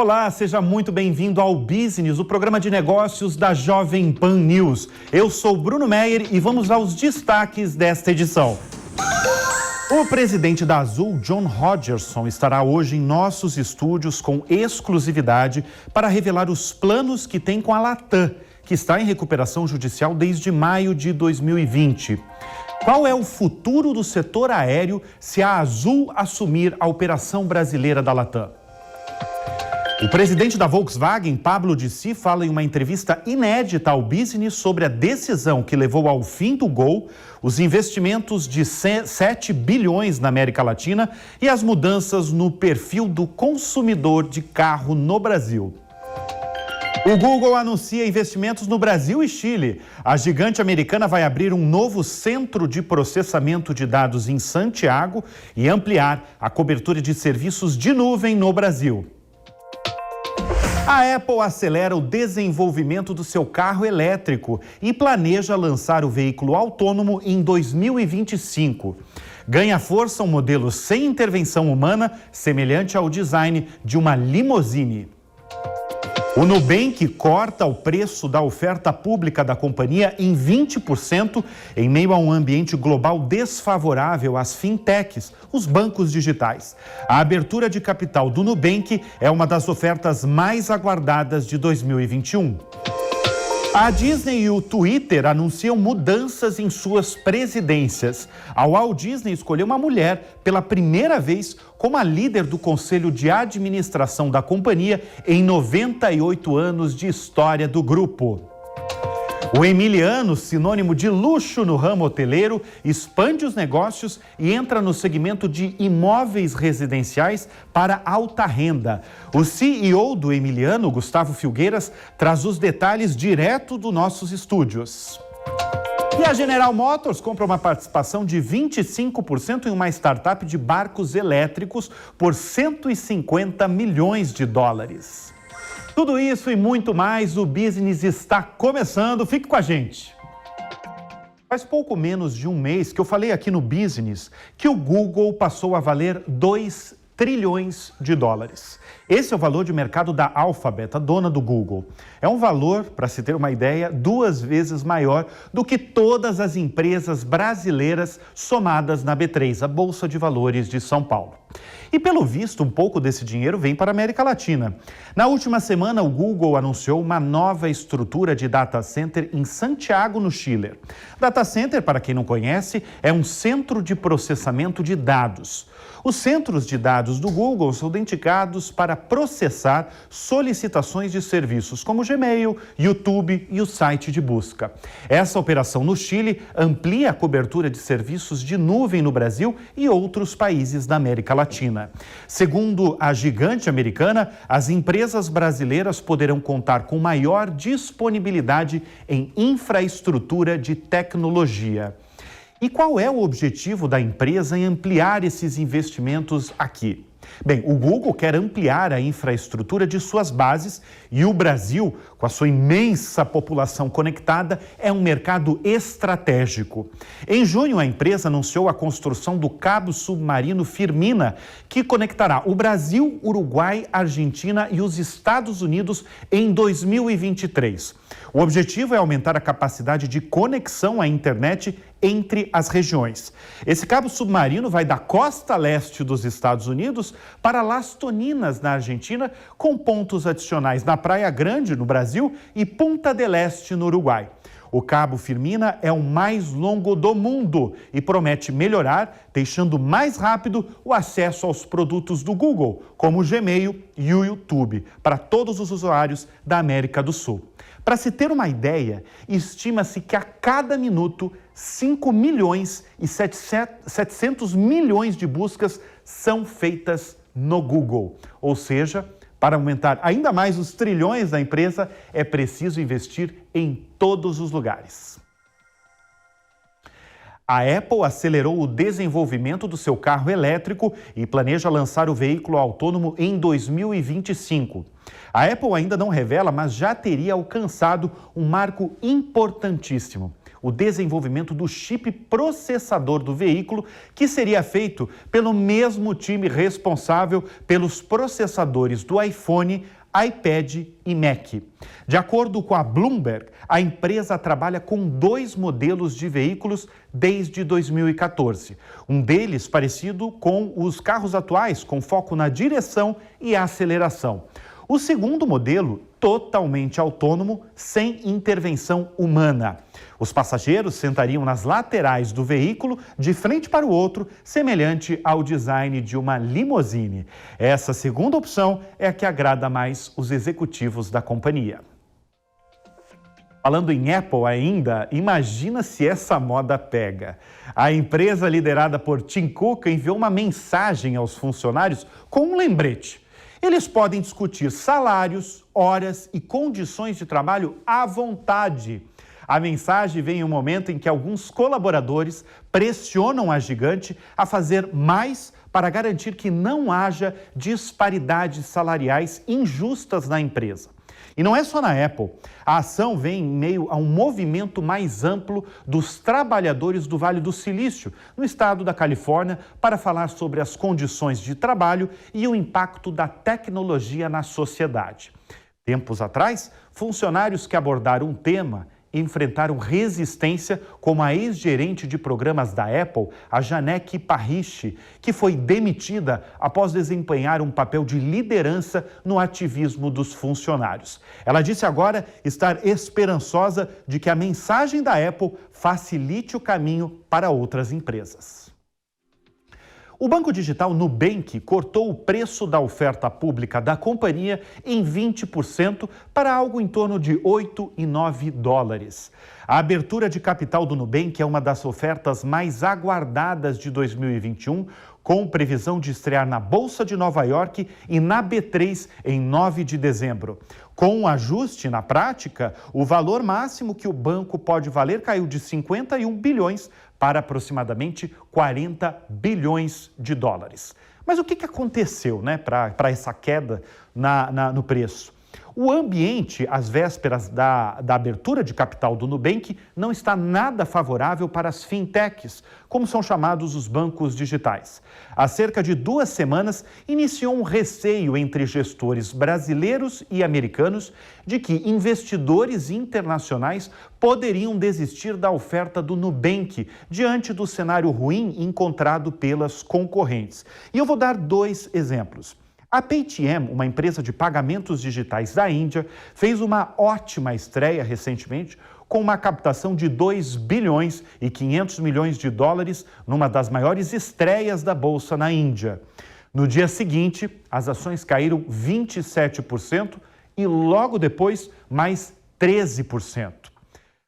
Olá, seja muito bem-vindo ao Business, o programa de negócios da Jovem Pan News. Eu sou Bruno Meyer e vamos aos destaques desta edição. O presidente da Azul, John Hodgerson, estará hoje em nossos estúdios com exclusividade para revelar os planos que tem com a Latam, que está em recuperação judicial desde maio de 2020. Qual é o futuro do setor aéreo se a Azul assumir a operação brasileira da Latam? O presidente da Volkswagen, Pablo Dicci, fala em uma entrevista inédita ao Business sobre a decisão que levou ao fim do Gol, os investimentos de 7 bilhões na América Latina e as mudanças no perfil do consumidor de carro no Brasil. O Google anuncia investimentos no Brasil e Chile. A gigante americana vai abrir um novo centro de processamento de dados em Santiago e ampliar a cobertura de serviços de nuvem no Brasil. A Apple acelera o desenvolvimento do seu carro elétrico e planeja lançar o veículo autônomo em 2025. Ganha força um modelo sem intervenção humana, semelhante ao design de uma limusine. O Nubank corta o preço da oferta pública da companhia em 20% em meio a um ambiente global desfavorável às fintechs, os bancos digitais. A abertura de capital do Nubank é uma das ofertas mais aguardadas de 2021. A Disney e o Twitter anunciam mudanças em suas presidências. A Walt Disney escolheu uma mulher pela primeira vez como a líder do conselho de administração da companhia em 98 anos de história do grupo. O Emiliano, sinônimo de luxo no ramo hoteleiro, expande os negócios e entra no segmento de imóveis residenciais para alta renda. O CEO do Emiliano, Gustavo Filgueiras, traz os detalhes direto dos nossos estúdios. E a General Motors compra uma participação de 25% em uma startup de barcos elétricos por 150 milhões de dólares. Tudo isso e muito mais, o Business está começando. Fique com a gente. Faz pouco menos de um mês que eu falei aqui no Business que o Google passou a valer 2 trilhões de dólares. Esse é o valor de mercado da Alphabet, a dona do Google. É um valor, para se ter uma ideia, 2 vezes maior do que todas as empresas brasileiras somadas na B3, a Bolsa de Valores de São Paulo. E pelo visto, um pouco desse dinheiro vem para a América Latina. Na última semana, o Google anunciou uma nova estrutura de data center em Santiago, no Chile. Data center, para quem não conhece, é um centro de processamento de dados. Os centros de dados do Google são dedicados para processar solicitações de serviços como Gmail, YouTube e o site de busca. Essa operação no Chile amplia a cobertura de serviços de nuvem no Brasil e outros países da América Latina. Segundo a gigante americana, as empresas brasileiras poderão contar com maior disponibilidade em infraestrutura de tecnologia. E qual é o objetivo da empresa em ampliar esses investimentos aqui? Bem, o Google quer ampliar a infraestrutura de suas bases e o Brasil, com a sua imensa população conectada, é um mercado estratégico. Em junho, a empresa anunciou a construção do cabo submarino Firmina, que conectará o Brasil, Uruguai, Argentina e os Estados Unidos em 2023. O objetivo é aumentar a capacidade de conexão à internet entre as regiões. Esse cabo submarino vai da costa leste dos Estados Unidos para Las Toninas, na Argentina, com pontos adicionais na Praia Grande, no Brasil, e Punta del Este, no Uruguai. O cabo Firmina é o mais longo do mundo e promete melhorar, deixando mais rápido o acesso aos produtos do Google, como o Gmail e o YouTube, para todos os usuários da América do Sul. Para se ter uma ideia, estima-se que a cada minuto 5 milhões e 700 milhões de buscas são feitas no Google. Ou seja, para aumentar ainda mais os trilhões da empresa, é preciso investir em todos os lugares. A Apple acelerou o desenvolvimento do seu carro elétrico e planeja lançar o veículo autônomo em 2025. A Apple ainda não revela, mas já teria alcançado um marco importantíssimo. o desenvolvimento do chip processador do veículo, que seria feito pelo mesmo time responsável pelos processadores do iPhone, iPad e Mac. De acordo com a Bloomberg, a empresa trabalha com 2 modelos de veículos desde 2014. Um deles parecido com os carros atuais, com foco na direção e aceleração. O segundo modelo, totalmente autônomo, sem intervenção humana. Os passageiros sentariam nas laterais do veículo, de frente para o outro, semelhante ao design de uma limusine. Essa segunda opção é a que agrada mais os executivos da companhia. Falando em Apple ainda, imagina se essa moda pega. A empresa liderada por Tim Cook enviou uma mensagem aos funcionários com um lembrete. Eles podem discutir salários, horas e condições de trabalho à vontade. A mensagem vem em um momento em que alguns colaboradores pressionam a gigante a fazer mais para garantir que não haja disparidades salariais injustas na empresa. E não é só na Apple. A ação vem em meio a um movimento mais amplo dos trabalhadores do Vale do Silício, no estado da Califórnia, para falar sobre as condições de trabalho e o impacto da tecnologia na sociedade. Tempos atrás, funcionários que abordaram um tema enfrentaram resistência, como a ex-gerente de programas da Apple, a Janek Parrish, que foi demitida após desempenhar um papel de liderança no ativismo dos funcionários. Ela disse agora estar esperançosa de que a mensagem da Apple facilite o caminho para outras empresas. O banco digital Nubank cortou o preço da oferta pública da companhia em 20% para algo em torno de 8 e 9 dólares. A abertura de capital do Nubank é uma das ofertas mais aguardadas de 2021, com previsão de estrear na Bolsa de Nova York e na B3 em 9 de dezembro. Com um ajuste na prática, o valor máximo que o banco pode valer caiu de 51 bilhões para aproximadamente 40 bilhões de dólares. Mas o que aconteceu, para essa queda no preço? O ambiente, às vésperas da abertura de capital do Nubank, não está nada favorável para as fintechs, como são chamados os bancos digitais. Há cerca de 2 semanas, iniciou um receio entre gestores brasileiros e americanos de que investidores internacionais poderiam desistir da oferta do Nubank diante do cenário ruim encontrado pelas concorrentes. E eu vou dar 2 exemplos. A Paytm, uma empresa de pagamentos digitais da Índia, fez uma ótima estreia recentemente com uma captação de 2 bilhões e 500 milhões de dólares numa das maiores estreias da Bolsa na Índia. No dia seguinte, as ações caíram 27% e logo depois mais 13%.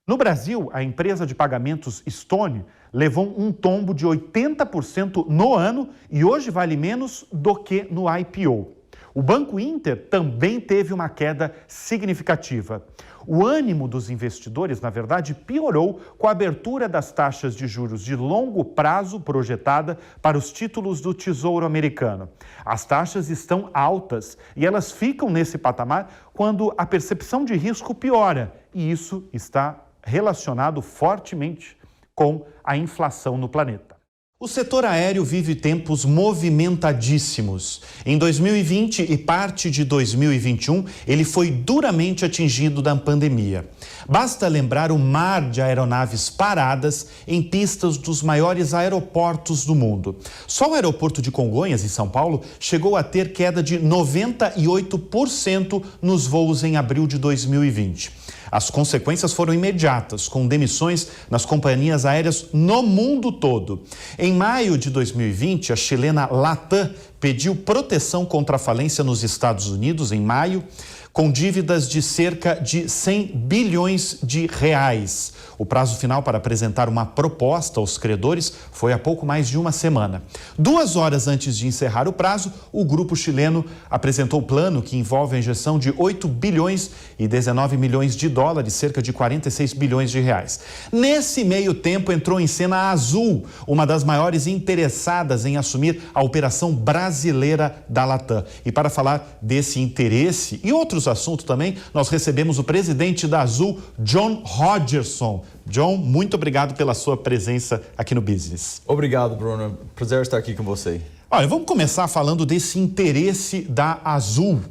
No Brasil, a empresa de pagamentos Stone levou um tombo de 80% no ano e hoje vale menos do que no IPO. O Banco Inter também teve uma queda significativa. O ânimo dos investidores, na verdade, piorou com a abertura das taxas de juros de longo prazo projetada para os títulos do Tesouro Americano. As taxas estão altas e elas ficam nesse patamar quando a percepção de risco piora, e isso está relacionado fortemente com a inflação no planeta. O setor aéreo vive tempos movimentadíssimos. Em 2020 e parte de 2021, ele foi duramente atingido da pandemia. Basta lembrar o mar de aeronaves paradas em pistas dos maiores aeroportos do mundo. Só o aeroporto de Congonhas, em São Paulo, chegou a ter queda de 98% nos voos em abril de 2020. As consequências foram imediatas, com demissões nas companhias aéreas no mundo todo. Em maio de 2020, a chilena Latam pediu proteção contra a falência nos Estados Unidos, em maio, com dívidas de cerca de 100 bilhões de reais. O prazo final para apresentar uma proposta aos credores foi há pouco mais de uma semana. 2 horas antes de encerrar o prazo, o grupo chileno apresentou o plano que envolve a injeção de 8 bilhões e 19 milhões de dólares, cerca de 46 bilhões de reais. Nesse meio tempo entrou em cena a Azul, uma das maiores interessadas em assumir a operação brasileira da Latam. E para falar desse interesse e outros outros assuntos também, nós recebemos o presidente da Azul, John Rodgerson. John, muito obrigado pela sua presença aqui no Business. Obrigado, Bruno. Prazer estar aqui com você. Olha, vamos começar falando desse interesse da Azul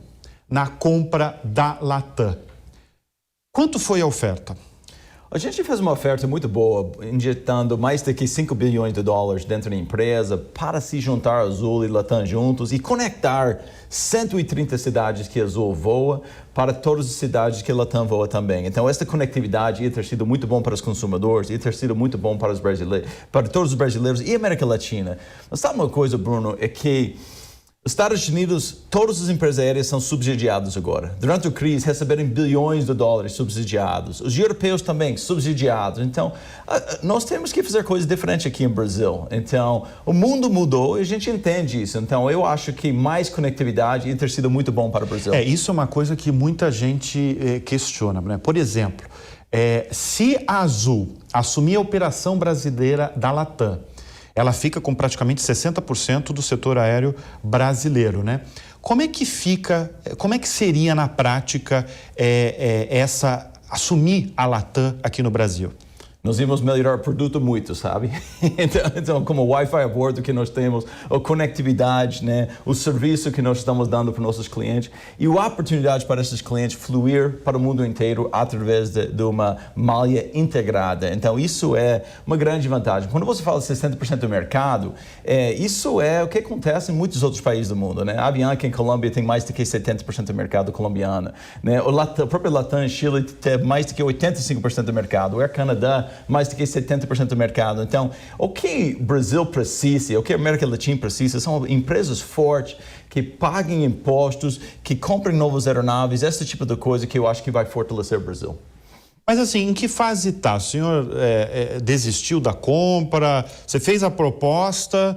na compra da Latam. Quanto foi a oferta? A gente fez uma oferta muito boa, injetando mais de que 5 bilhões de dólares dentro da empresa para se juntar a Azul e Latam juntos e conectar 130 cidades que a Azul voa para todas as cidades que a Latam voa também. Então, essa conectividade ia ter sido muito bom para os consumidores, ia ter sido muito bom para os brasileiros, para todos os brasileiros e a América Latina. Mas sabe uma coisa, Bruno, é que os Estados Unidos, todas as empresas aéreas são subsidiadas agora. Durante a crise, receberam bilhões de dólares subsidiados. Os europeus também, subsidiados. Então, nós temos que fazer coisas diferentes aqui no Brasil. Então, o mundo mudou e a gente entende isso. Então, eu acho que mais conectividade ia ter sido muito bom para o Brasil. Isso é uma coisa que muita gente questiona, né? Por exemplo, se a Azul assumir a operação brasileira da Latam, ela fica com praticamente 60% do setor aéreo brasileiro, né? Como é que seria na prática assumir a Latam aqui no Brasil? Nós íamos melhorar o produto muito, sabe? Então, como o Wi-Fi a bordo que nós temos, a conectividade, né? O serviço que nós estamos dando para nossos clientes e a oportunidade para esses clientes fluir para o mundo inteiro através de uma malha integrada. Então, isso é uma grande vantagem. Quando você fala de 60% do mercado, isso é o que acontece em muitos outros países do mundo, né? A Avianca em Colômbia tem mais do que 70% do mercado colombiano, né? O próprio Latam em Chile tem mais do que 85% do mercado. O Air Canada mais do que 70% do mercado. Então, o que o Brasil precisa, o que a América Latina precisa, são empresas fortes que paguem impostos, que comprem novas aeronaves, esse tipo de coisa que eu acho que vai fortalecer o Brasil. Mas assim, em que fase está? O senhor desistiu da compra? Você fez a proposta,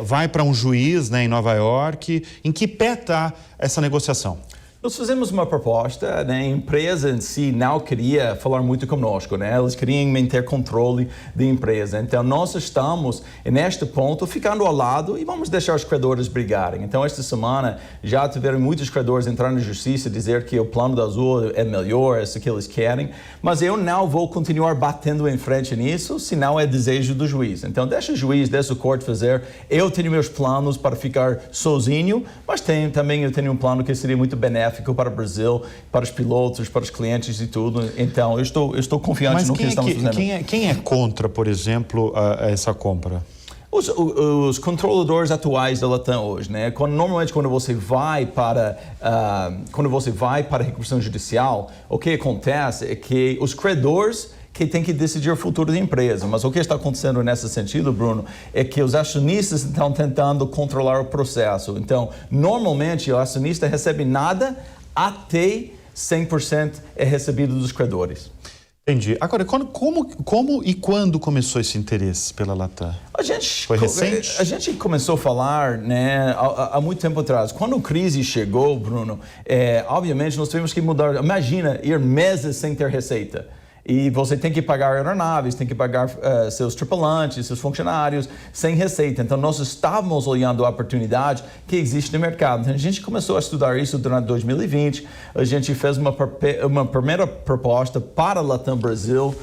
vai para um juiz, né, em Nova York. Em que pé está essa negociação? Nós fizemos uma proposta, né? A empresa em si não queria falar muito conosco, né? Eles queriam manter controle da empresa. Então, nós estamos, neste ponto, ficando ao lado e vamos deixar os credores brigarem. Então, esta semana, já tiveram muitos credores entrando na justiça dizer que o plano da Azul é melhor, é isso que eles querem. Mas eu não vou continuar batendo em frente nisso, se não é desejo do juiz. Então, deixa o juiz, deixa o corte fazer. Eu tenho meus planos para ficar sozinho, mas também eu tenho um plano que seria muito benéfico para o Brasil, para os pilotos, para os clientes e tudo. Então, eu estou confiante no que estamos fazendo. Quem é contra, por exemplo, essa compra? Os controladores atuais da Latam hoje, né? Normalmente quando você vai para a recuperação judicial, o que acontece é que os credores que tem que decidir o futuro da empresa. Mas o que está acontecendo nesse sentido, Bruno, é que os acionistas estão tentando controlar o processo. Então, normalmente, o acionista recebe nada até 100% é recebido dos credores. Entendi. Agora, como e quando começou esse interesse pela Latam? Foi recente? A gente começou a falar, né, há muito tempo atrás. Quando a crise chegou, Bruno, obviamente nós tivemos que mudar. Imagina ir meses sem ter receita. E você tem que pagar aeronaves, tem que pagar seus tripulantes, seus funcionários, sem receita. Então, nós estávamos olhando a oportunidade que existe no mercado. Então, a gente começou a estudar isso durante 2020. A gente fez uma primeira proposta para a Latam Brasil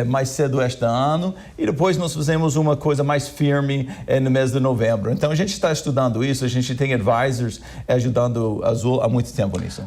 mais cedo este ano. E depois nós fizemos uma coisa mais firme no mês de novembro. Então, a gente está estudando isso. A gente tem advisors ajudando a Azul há muito tempo nisso.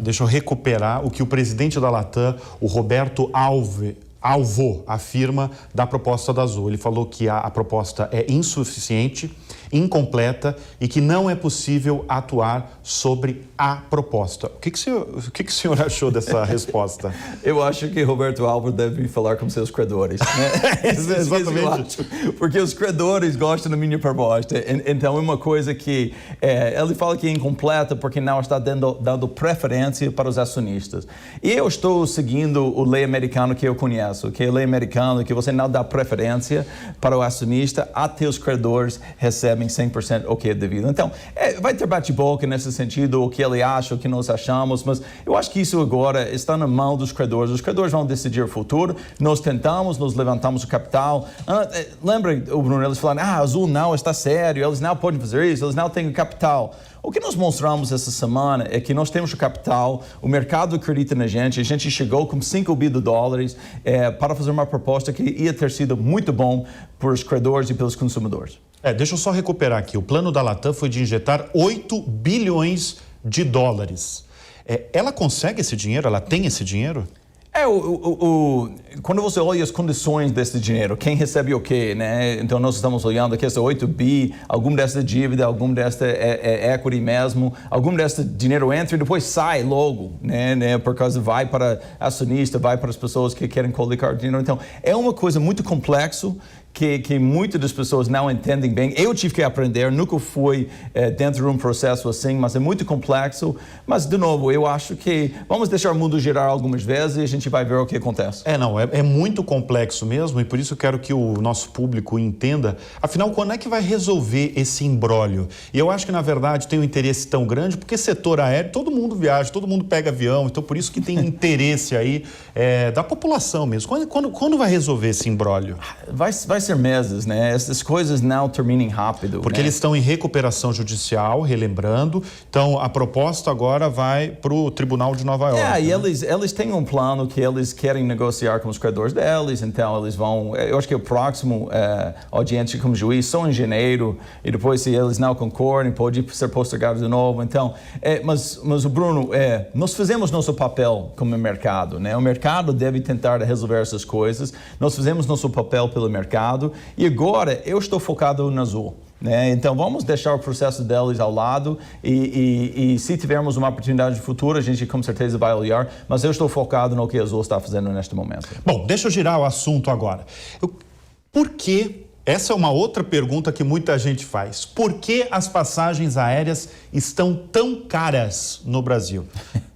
Deixa eu recuperar o que o presidente da Latam, o Roberto Alvo, afirma da proposta da Azul. Ele falou que a proposta é insuficiente, incompleta e que não é possível atuar sobre a proposta. O que o senhor achou dessa resposta? Eu acho que Roberto Alvo deve falar com seus credores. Né? Exatamente. Porque os credores gostam da minha proposta. Então, é uma coisa que ele fala que é incompleta porque não está dando preferência para os acionistas. E eu estou seguindo o lei americano que eu conheço, que é a lei americana que você não dá preferência para o acionista até os credores recebem 100% o que é devido. Então, vai ter bate-boca nesse sentido, o que ele acha, o que nós achamos, mas eu acho que isso agora está na mão dos credores. Os credores vão decidir o futuro. Nós levantamos o capital. Lembra, Bruno, eles falaram, a Azul não está sério, eles não podem fazer isso, eles não têm capital. O que nós mostramos essa semana é que nós temos o capital, o mercado acredita na gente, a gente chegou com $5 bilhões para fazer uma proposta que ia ter sido muito bom para os credores e pelos consumidores. Deixa eu só recuperar aqui. O plano da Latam foi de injetar $8 bilhões. Ela consegue esse dinheiro? Ela tem esse dinheiro? Quando você olha as condições desse dinheiro, quem recebe o quê, né? Então nós estamos olhando aqui esse 8 bi, algum dessa dívida, algum dessa equity mesmo, algum desse dinheiro entra e depois sai logo, né? Por causa vai para acionista, vai para as pessoas que querem colocar dinheiro. Então é uma coisa muito complexa que muitas das pessoas não entendem bem. Eu tive que aprender, nunca fui dentro de um processo assim, mas é muito complexo. Mas, de novo, eu acho que vamos deixar o mundo girar algumas vezes e a gente vai ver o que acontece. É muito complexo mesmo e por isso eu quero que o nosso público entenda. Afinal, quando é que vai resolver esse imbróglio? E eu acho que, na verdade, tem um interesse tão grande, porque setor aéreo, todo mundo viaja, todo mundo pega avião, então por isso que tem interesse aí da população mesmo. Quando vai resolver esse imbróglio? Vai ser meses, né? Essas coisas não terminam rápido. Porque eles estão em recuperação judicial, relembrando. Então, a proposta agora vai para o Tribunal de Nova York. E eles têm um plano que eles querem negociar com os credores deles, então eles vão... Eu acho que o próximo audiência como juiz só em janeiro, e depois, se eles não concordem, pode ser postergado de novo. Então, mas o Bruno, nós fizemos nosso papel como mercado, né? O mercado deve tentar resolver essas coisas. Nós fizemos nosso papel pelo mercado. E agora eu estou focado no Azul, né? Então vamos deixar o processo deles ao lado e se tivermos uma oportunidade futura, a gente com certeza vai olhar, mas eu estou focado no que a Azul está fazendo neste momento. Bom, deixa eu girar o assunto agora. Por que? Essa é uma outra pergunta que muita gente faz. Por que as passagens aéreas estão tão caras no Brasil?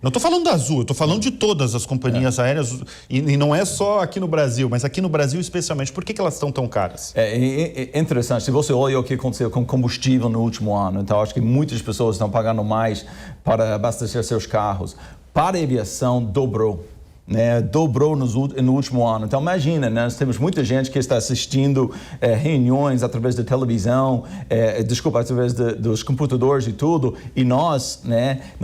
Não estou falando da Azul, eu estou falando de todas as companhias aéreas, e não é só aqui no Brasil, mas aqui no Brasil especialmente. Por que elas estão tão caras? É interessante, se você olha o que aconteceu com combustível no último ano, então acho que muitas pessoas estão pagando mais para abastecer seus carros. Para a aviação, dobrou. Né, dobrou no último ano. Então imagina, né, nós temos muita gente que está assistindo reuniões através da televisão, através dos computadores e tudo, e nós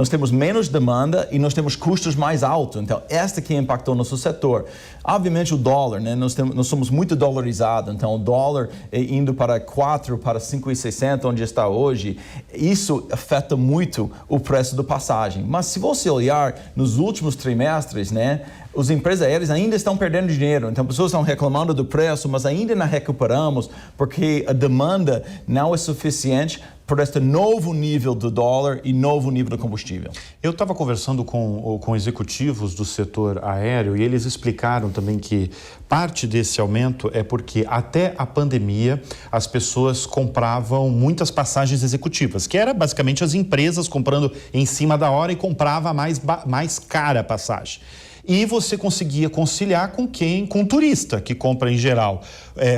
temos menos demanda e nós temos custos mais altos. Então esta que impactou nosso setor. Obviamente o dólar, né, nós somos muito dolarizados, então o dólar indo para 4, para 5,60, onde está hoje, isso afeta muito o preço da passagem. Mas se você olhar nos últimos trimestres, né, as empresas aéreas ainda estão perdendo dinheiro, então pessoas estão reclamando do preço, mas ainda não recuperamos porque a demanda não é suficiente por este novo nível do dólar e novo nível do combustível. Eu estava conversando com executivos do setor aéreo e eles explicaram também que parte desse aumento é porque até a pandemia as pessoas compravam muitas passagens executivas, que era basicamente as empresas comprando em cima da hora e comprava mais cara a passagem. E você conseguia conciliar com com o turista, que compra em geral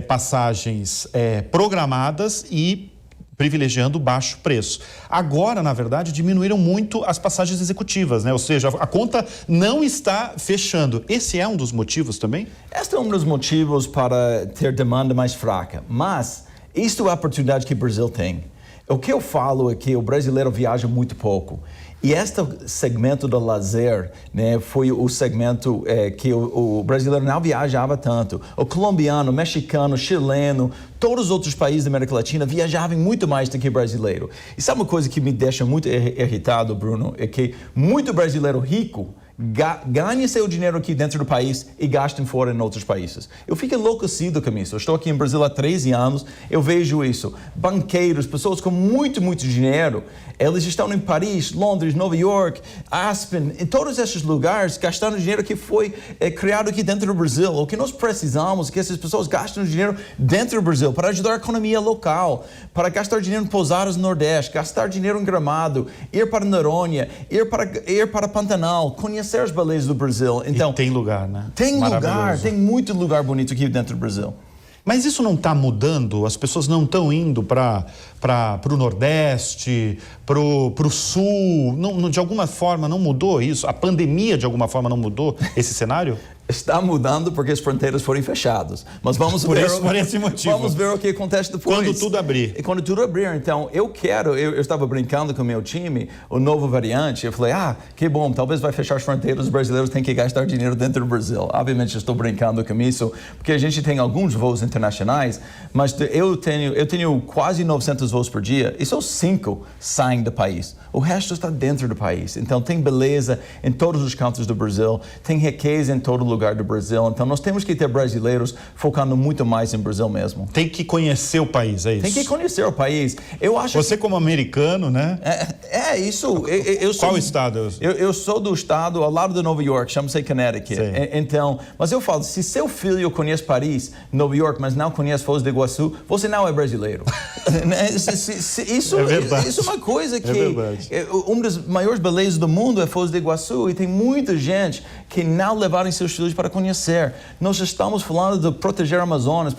passagens programadas e privilegiando baixo preço. Agora, na verdade, diminuíram muito as passagens executivas, né? Ou seja, a conta não está fechando. Esse é um dos motivos também? Este é um dos motivos para ter demanda mais fraca, mas isto é a oportunidade que o Brasil tem. O que eu falo é que o brasileiro viaja muito pouco. E este segmento do lazer, né, foi o segmento que o brasileiro não viajava tanto. O colombiano, o mexicano, o chileno, todos os outros países da América Latina viajavam muito mais do que o brasileiro. E sabe uma coisa que me deixa muito irritado, Bruno? É que muito brasileiro rico ganha seu dinheiro aqui dentro do país e gasta fora em outros países. Eu fico enlouquecido com isso. Eu estou aqui em Brasil há 13 anos, eu vejo isso. Banqueiros, pessoas com muito dinheiro, eles estão em Paris, Londres, Nova York, Aspen, em todos esses lugares, gastando dinheiro que foi criado aqui dentro do Brasil. O que nós precisamos é que essas pessoas gastem dinheiro dentro do Brasil para ajudar a economia local, para gastar dinheiro em pousadas no Nordeste, gastar dinheiro em Gramado, ir para Noronha, ir para Pantanal, conhecer as belezas do Brasil. Então, e tem lugar, né? Tem lugar, tem muito lugar bonito aqui dentro do Brasil. Mas isso não está mudando? As pessoas não estão indo para o Nordeste, para o Sul? Não, de alguma forma não mudou isso? A pandemia de alguma forma não mudou esse cenário? Está mudando porque as fronteiras foram fechadas. Mas vamos por esse motivo. Vamos ver o que acontece depois. Quando tudo abrir. E quando tudo abrir. Então, eu estava brincando com o meu time, o novo variante, eu falei, que bom, talvez vai fechar as fronteiras, os brasileiros têm que gastar dinheiro dentro do Brasil. Obviamente, eu estou brincando com isso, porque a gente tem alguns voos internacionais, mas eu tenho quase 900 voos por dia, e só 5 saem do país. O resto está dentro do país. Então, tem beleza em todos os cantos do Brasil, tem riqueza em todo lugar do Brasil. Então, nós temos que ter brasileiros focando muito mais em Brasil mesmo. Tem que conhecer o país, é isso? Tem que conhecer o país. Eu acho Você como americano, né? Isso. Qual estado? Eu sou do estado ao lado de Nova York, chama-se Connecticut. Então, mas eu falo, se seu filho conhece Paris, Nova York, mas não conhece Foz do Iguaçu, você não é brasileiro. Isso é uma coisa que... Uma das maiores belezas do mundo é Foz do Iguaçu, e tem muita gente que não levaram seus filhos para conhecer. Nós estamos falando de proteger Amazonas.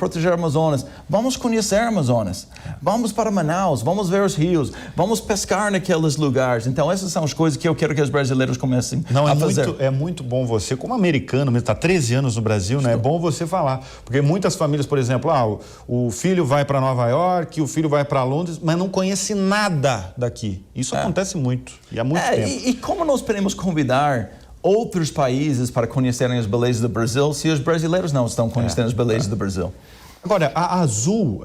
Vamos conhecer Amazonas. Vamos para Manaus, vamos ver os rios, vamos pescar naqueles lugares. Então, essas são as coisas que eu quero que os brasileiros comecem a fazer. É muito bom você, como americano, está 13 anos no Brasil, né? É bom você falar. Porque muitas famílias, por exemplo, o filho vai para Nova York, o filho vai para Londres, mas não conhece nada daqui. Isso acontece muito, e há muito tempo. E como nós podemos convidar outros países para conhecerem as belezas do Brasil se os brasileiros não estão conhecendo as belezas do Brasil? Agora, a Azul,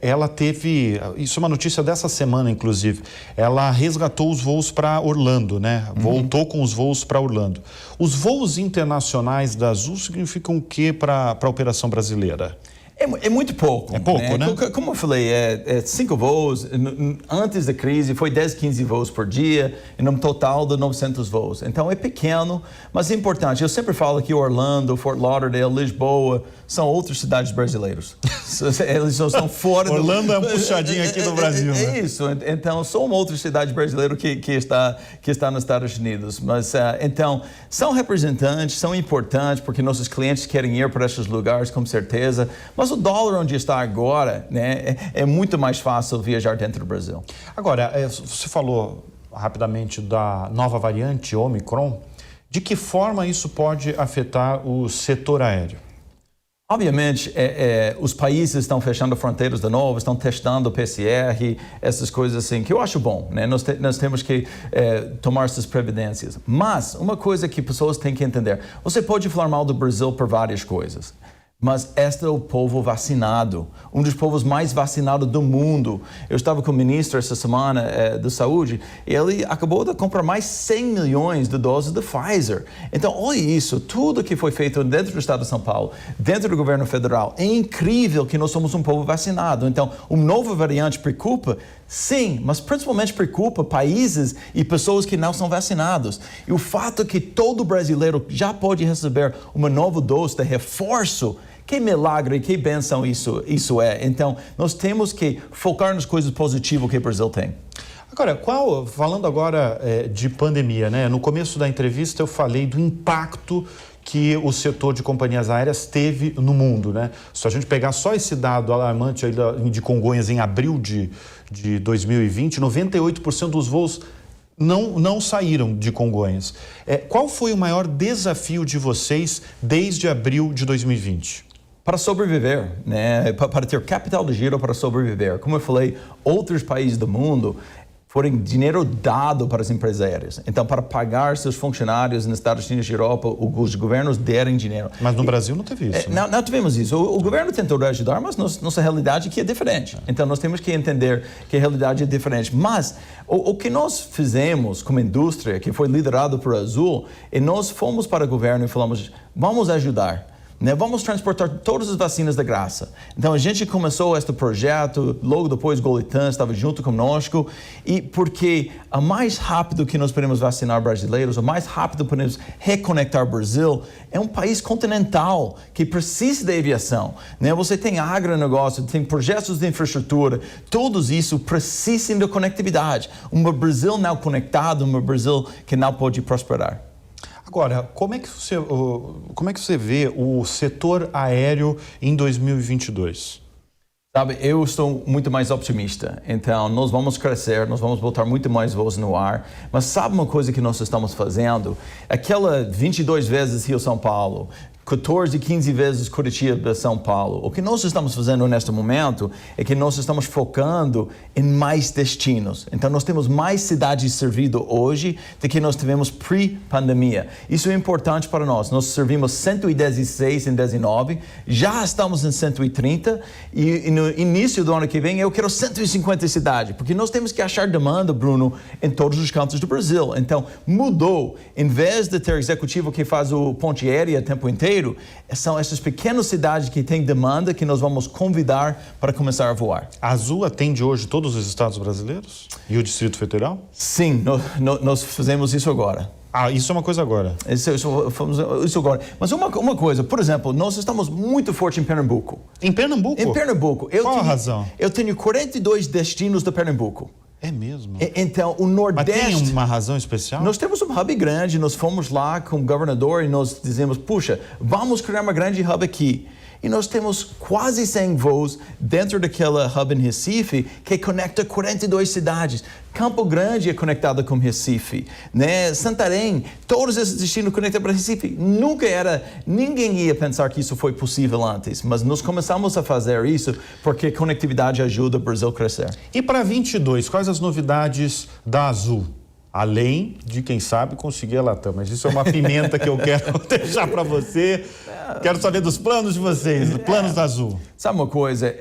ela teve, isso é uma notícia dessa semana, inclusive, ela resgatou os voos para Orlando, né? Voltou com os voos para Orlando. Os voos internacionais da Azul significam o que para a operação brasileira? É muito pouco. É pouco, né? Como eu falei, 5 voos. Antes da crise foi 10, 15 voos por dia, em um total de 900 voos. Então é pequeno, mas é importante. Eu sempre falo que Orlando, Fort Lauderdale, Lisboa são outras cidades brasileiras. Eles são fora Orlando é uma puxadinha aqui do Brasil. É isso. Então são outras cidades brasileiras que está nos Estados Unidos. Mas então são representantes, são importantes porque nossos clientes querem ir para esses lugares com certeza. Mas o dólar onde está agora, né, é muito mais fácil viajar dentro do Brasil. Agora, você falou rapidamente da nova variante Omicron. De que forma isso pode afetar o setor aéreo? Obviamente, os países estão fechando fronteiras de novo, estão testando o PCR, essas coisas assim, que eu acho bom, né? Nós temos que tomar essas previdências. Mas, uma coisa que pessoas têm que entender, você pode falar mal do Brasil por várias coisas. Mas este é o povo vacinado, um dos povos mais vacinados do mundo. Eu estava com o ministro essa semana da saúde e ele acabou de comprar mais 100 milhões de doses de Pfizer. Então, olha isso, tudo que foi feito dentro do estado de São Paulo, dentro do governo federal. É incrível que nós somos um povo vacinado. Então, uma nova variante preocupa? Sim, mas principalmente preocupa países e pessoas que não são vacinados. E o fato que todo brasileiro já pode receber uma nova dose de reforço, que milagre, que bênção isso é. Então, nós temos que focar nas coisas positivas que o Brasil tem. Agora, falando agora de pandemia, né? No começo da entrevista eu falei do impacto que o setor de companhias aéreas teve no mundo, né? Se a gente pegar só esse dado alarmante aí de Congonhas em abril de 2020, 98% dos voos não saíram de Congonhas. Qual foi o maior desafio de vocês desde abril de 2020? Para sobreviver, né? Para ter capital de giro para sobreviver. Como eu falei, outros países do mundo foram dinheiro dado para as empresas aéreas. Então, para pagar seus funcionários nos Estados Unidos e Europa, os governos deram dinheiro. Mas no Brasil não teve isso. Né? Não tivemos isso. O governo tentou ajudar, mas nossa realidade aqui é diferente. Então, nós temos que entender que a realidade é diferente. Mas o que nós fizemos como indústria, que foi liderado por Azul, é nós fomos para o governo e falamos, vamos ajudar. Né? Vamos transportar todas as vacinas da graça. Então a gente começou este projeto, logo depois Golitan estava junto conosco, e porque o mais rápido que nós podemos vacinar brasileiros, o mais rápido podemos reconectar o Brasil, é um país continental que precisa da aviação. Né? Você tem agronegócio, tem projetos de infraestrutura, todos isso precisam de conectividade. Um Brasil não conectado, um Brasil que não pode prosperar. Agora, como é que você vê o setor aéreo em 2022? Sabe, eu estou muito mais otimista. Então, nós vamos crescer, nós vamos botar muito mais voos no ar. Mas sabe uma coisa que nós estamos fazendo? Aquela 22 vezes Rio-São Paulo, 14, 15 vezes Curitiba, São Paulo. O que nós estamos fazendo neste momento é que nós estamos focando em mais destinos. Então, nós temos mais cidades servidas hoje do que nós tivemos pré-pandemia. Isso é importante para nós. Nós servimos 116 em 19, já estamos em 130 e no início do ano que vem eu quero 150 cidades, porque nós temos que achar demanda, Bruno, em todos os cantos do Brasil. Então, mudou. Em vez de ter executivo que faz o ponte aérea o tempo inteiro, são essas pequenas cidades que têm demanda que nós vamos convidar para começar a voar. A Azul atende hoje todos os estados brasileiros? E o Distrito Federal? Sim, nós fazemos isso agora. Ah, isso é uma coisa agora. Isso agora. Mas uma coisa, por exemplo, nós estamos muito fortes em Pernambuco. Em Pernambuco? Em Pernambuco. Qual a razão? Eu tenho 42 destinos de Pernambuco. É mesmo? Então, o Nordeste... Mas tem uma razão especial? Nós temos um hub grande, nós fomos lá com o governador e nós dizemos, puxa, vamos criar uma grande hub aqui. E nós temos quase 100 voos dentro daquela hub em Recife que conecta 42 cidades. Campo Grande é conectado com Recife, né? Santarém, todos esses destinos conectados para Recife. Ninguém ia pensar que isso foi possível antes, mas nós começamos a fazer isso porque conectividade ajuda o Brasil a crescer. E para 22, quais as novidades da Azul? Além de, quem sabe, conseguir a Latam. Mas isso é uma pimenta que eu quero deixar para você. Quero saber dos planos de vocês, planos da Azul. Sabe uma coisa?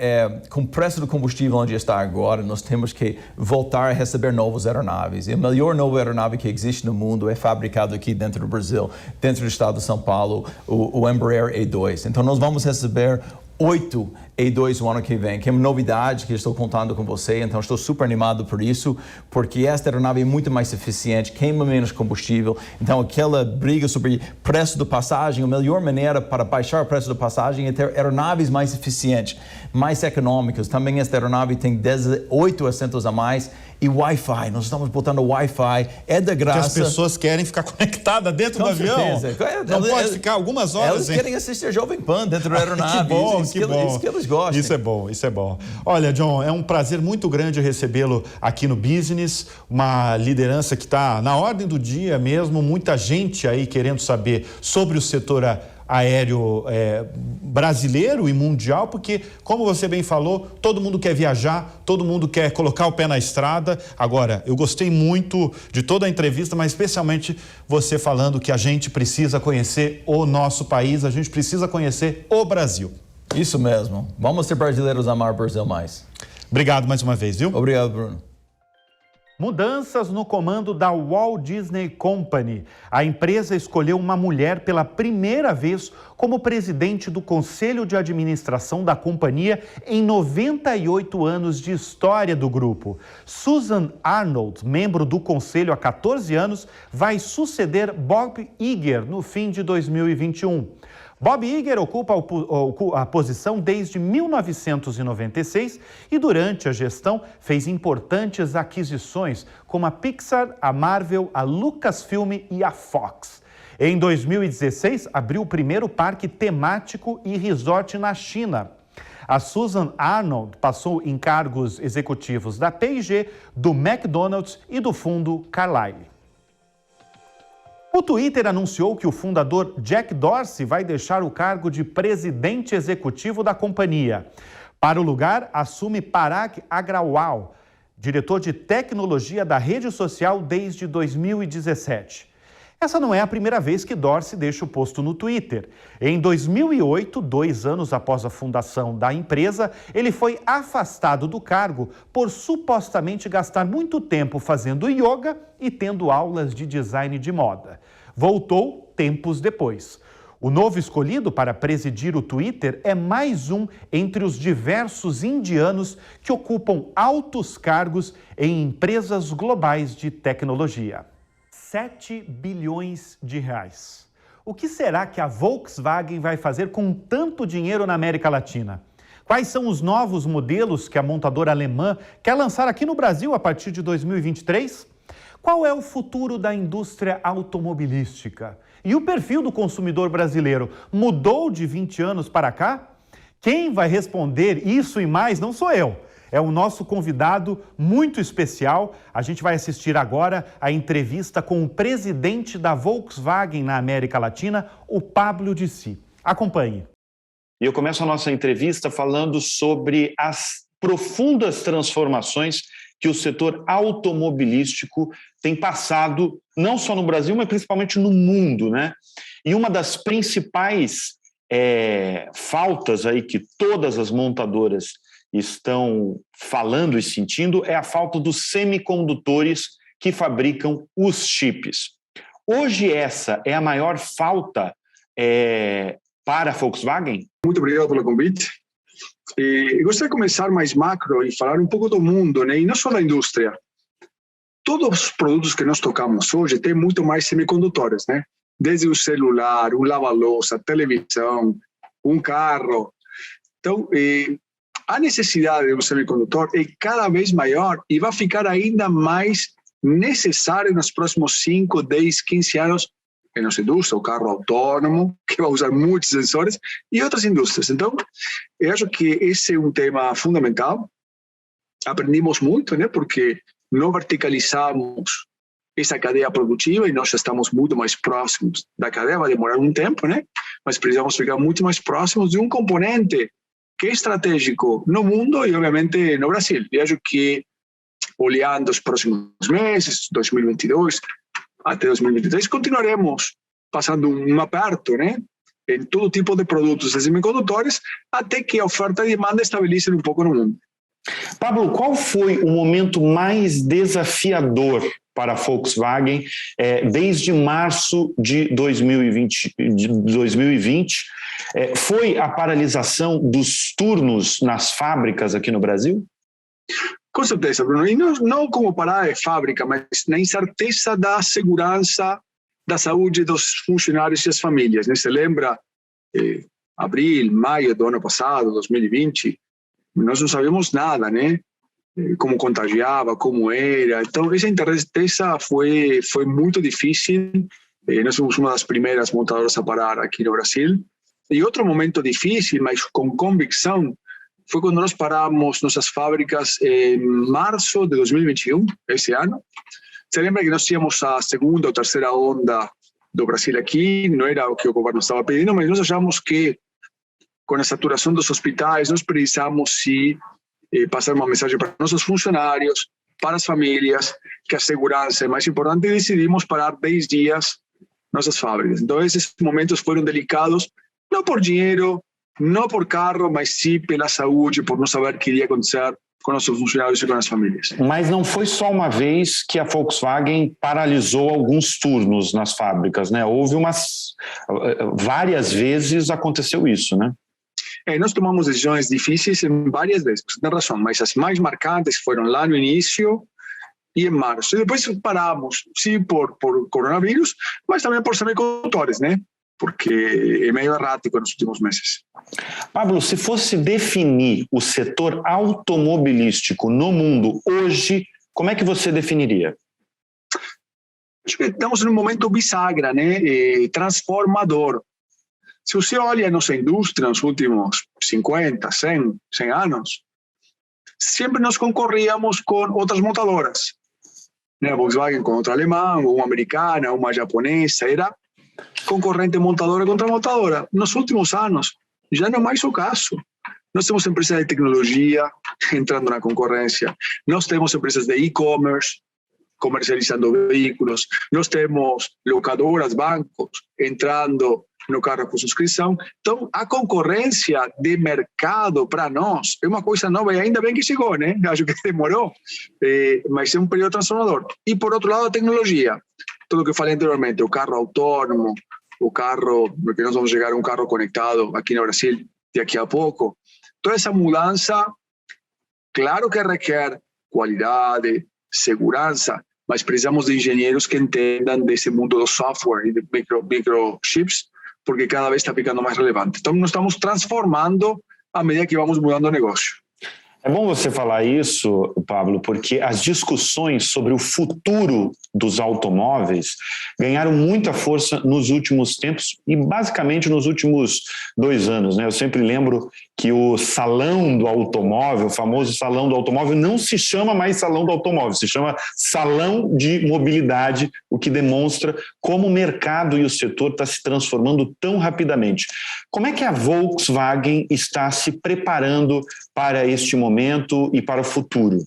Com o preço do combustível onde está agora, nós temos que voltar a receber novas aeronaves. E a melhor nova aeronave que existe no mundo é fabricado aqui dentro do Brasil, dentro do estado de São Paulo, o Embraer E2. Então, nós vamos receber 8 E2 o ano que vem, que é uma novidade que estou contando com você, então estou super animado por isso, porque esta aeronave é muito mais eficiente, queima menos combustível, então aquela briga sobre preço da passagem, a melhor maneira para baixar o preço da passagem é ter aeronaves mais eficientes, mais econômicas. Também esta aeronave tem 18 assentos a mais e Wi-Fi, nós estamos botando Wi-Fi, é de graça. Porque as pessoas querem ficar conectadas dentro do avião. Não pode ficar algumas horas. Elas querem assistir Jovem Pan dentro da aeronave. Que bom, isso que eles gostam. Isso é bom, isso é bom. Olha, John, é um prazer muito grande recebê-lo aqui no Business, uma liderança que está na ordem do dia mesmo, muita gente aí querendo saber sobre o setor aéreo brasileiro e mundial, porque, como você bem falou, todo mundo quer viajar, todo mundo quer colocar o pé na estrada. Agora, eu gostei muito de toda a entrevista, mas especialmente você falando que a gente precisa conhecer o nosso país, a gente precisa conhecer o Brasil. Isso mesmo. Vamos ser brasileiros, amar o Brasil mais. Obrigado mais uma vez, viu? Obrigado, Bruno. Mudanças no comando da Walt Disney Company. A empresa escolheu uma mulher pela primeira vez como presidente do Conselho de Administração da companhia em 98 anos de história do grupo. Susan Arnold, membro do conselho há 14 anos, vai suceder Bob Iger no fim de 2021. Bob Iger ocupa a posição desde 1996 e durante a gestão fez importantes aquisições como a Pixar, a Marvel, a Lucasfilm e a Fox. Em 2016, abriu o primeiro parque temático e resort na China. A Susan Arnold passou em cargos executivos da P&G, do McDonald's e do fundo Carlyle. O Twitter anunciou que o fundador Jack Dorsey vai deixar o cargo de presidente executivo da companhia. Para o lugar, assume Parag Agrawal, diretor de tecnologia da rede social desde 2017. Essa não é a primeira vez que Dorsey deixa o posto no Twitter. Em 2008, 2 anos após a fundação da empresa, ele foi afastado do cargo por supostamente gastar muito tempo fazendo yoga e tendo aulas de design de moda. Voltou tempos depois. O novo escolhido para presidir o Twitter é mais um entre os diversos indianos que ocupam altos cargos em empresas globais de tecnologia. 7 bilhões de reais. O que será que a Volkswagen vai fazer com tanto dinheiro na América Latina? Quais são os novos modelos que a montadora alemã quer lançar aqui no Brasil a partir de 2023? Qual é o futuro da indústria automobilística? E o perfil do consumidor brasileiro mudou de 20 anos para cá? Quem vai responder isso e mais não sou eu. É o nosso convidado muito especial. A gente vai assistir agora a entrevista com o presidente da Volkswagen na América Latina, o Pablo Dicey. Acompanhe. E eu começo a nossa entrevista falando sobre as profundas transformações que o setor automobilístico tem passado, não só no Brasil, mas principalmente no mundo, né? E uma das principais faltas aí que todas as montadoras estão falando e sentindo é a falta dos semicondutores que fabricam os chips. Hoje essa é a maior falta para a Volkswagen? Muito obrigado pelo convite. Eu gostaria de começar mais macro e falar um pouco do mundo, né? E não só da indústria. Todos os produtos que nós tocamos hoje têm muito mais semicondutores, né? Desde o celular, um lava-louça, televisão, um carro. Então, a necessidade de um semicondutor é cada vez maior e vai ficar ainda mais necessário nos próximos 5, 10, 15 anos em nossa indústria, o carro autônomo, que vai usar muitos sensores, e outras indústrias. Então, eu acho que esse é um tema fundamental. Aprendimos muito, né? Porque não verticalizamos essa cadeia produtiva e nós já estamos muito mais próximos da cadeia. Vai demorar um tempo, né? Mas precisamos ficar muito mais próximos de um componente que é estratégico no mundo e, obviamente, no Brasil. Eu acho que, olhando os próximos meses, 2022 até 2023, continuaremos passando um aperto, né? Em todo tipo de produtos de semicondutores, até que a oferta e a demanda estabilizem um pouco no mundo. Pablo, qual foi o momento mais desafiador para a Volkswagen desde março de 2020? Foi a paralisação dos turnos nas fábricas aqui no Brasil? Com certeza, Bruno. E não como parar de fábrica, mas na incerteza da segurança, da saúde dos funcionários e das famílias. Né? Você lembra, abril, maio do ano passado, 2020, nós não sabíamos nada, né? Como contagiava, como era. Então, essa incerteza foi muito difícil. Nós fomos uma das primeiras montadoras a parar aqui no Brasil. E outro momento difícil, mas com convicção, foi quando nós paramos nossas fábricas em março de 2021, esse ano. Você lembra que nós tínhamos a segunda ou terceira onda do Brasil aqui, não era o que o governo estava pedindo, mas nós achamos que, com a saturação dos hospitais, nós precisamos passar uma mensagem para nossos funcionários, para as famílias, que a segurança é mais importante, e decidimos parar 10 dias nossas fábricas. Então, esses momentos foram delicados, não por dinheiro, não por carro, mas sim pela saúde, por não saber o que iria acontecer com nossos funcionários e com as famílias. Mas não foi só uma vez que a Volkswagen paralisou alguns turnos nas fábricas, né? Houve várias vezes aconteceu isso, né? Nós tomamos decisões difíceis em várias vezes, você tem razão, mas as mais marcantes foram lá no início e em março. E depois paramos, sim, por coronavírus, mas também por semicondutores, né? Porque é meio errático nos últimos meses. Pablo, se fosse definir o setor automobilístico no mundo hoje, como é que você definiria? Acho que estamos num momento bisagra, né? Transformador. Se você olha a nossa indústria nos últimos 50, 100 anos, sempre nós concorríamos com outras montadoras. Né? A Volkswagen com outra alemã, uma americana, uma japonesa, era concorrente montadora contra montadora. Nos últimos anos, já não é mais o caso. Nós temos empresas de tecnologia entrando na concorrência, nós temos empresas de e-commerce comercializando veículos, nós temos locadoras, bancos entrando no carro por subscrição. Então, a concorrência de mercado para nós é uma coisa nova e ainda bem que chegou, né? Acho que demorou, mas é um período transformador. E, por outro lado, a tecnologia. Tudo o que eu falei anteriormente, o carro autônomo, o carro, porque nós vamos chegar a um carro conectado aqui no Brasil daqui a pouco. Toda essa mudança, claro que requer qualidade, segurança, mas precisamos de engenheiros que entendam desse mundo do software e de microchips, porque cada vez está ficando mais relevante. Então, nós estamos transformando à medida que vamos mudando o negócio. É bom você falar isso, Pablo, porque as discussões sobre o futuro dos automóveis ganharam muita força nos últimos tempos e basicamente nos últimos 2 anos, né? Eu sempre lembro que o Salão do Automóvel, o famoso Salão do Automóvel, não se chama mais Salão do Automóvel, se chama Salão de Mobilidade, o que demonstra como o mercado e o setor está se transformando tão rapidamente. Como é que a Volkswagen está se preparando para este momento e para o futuro?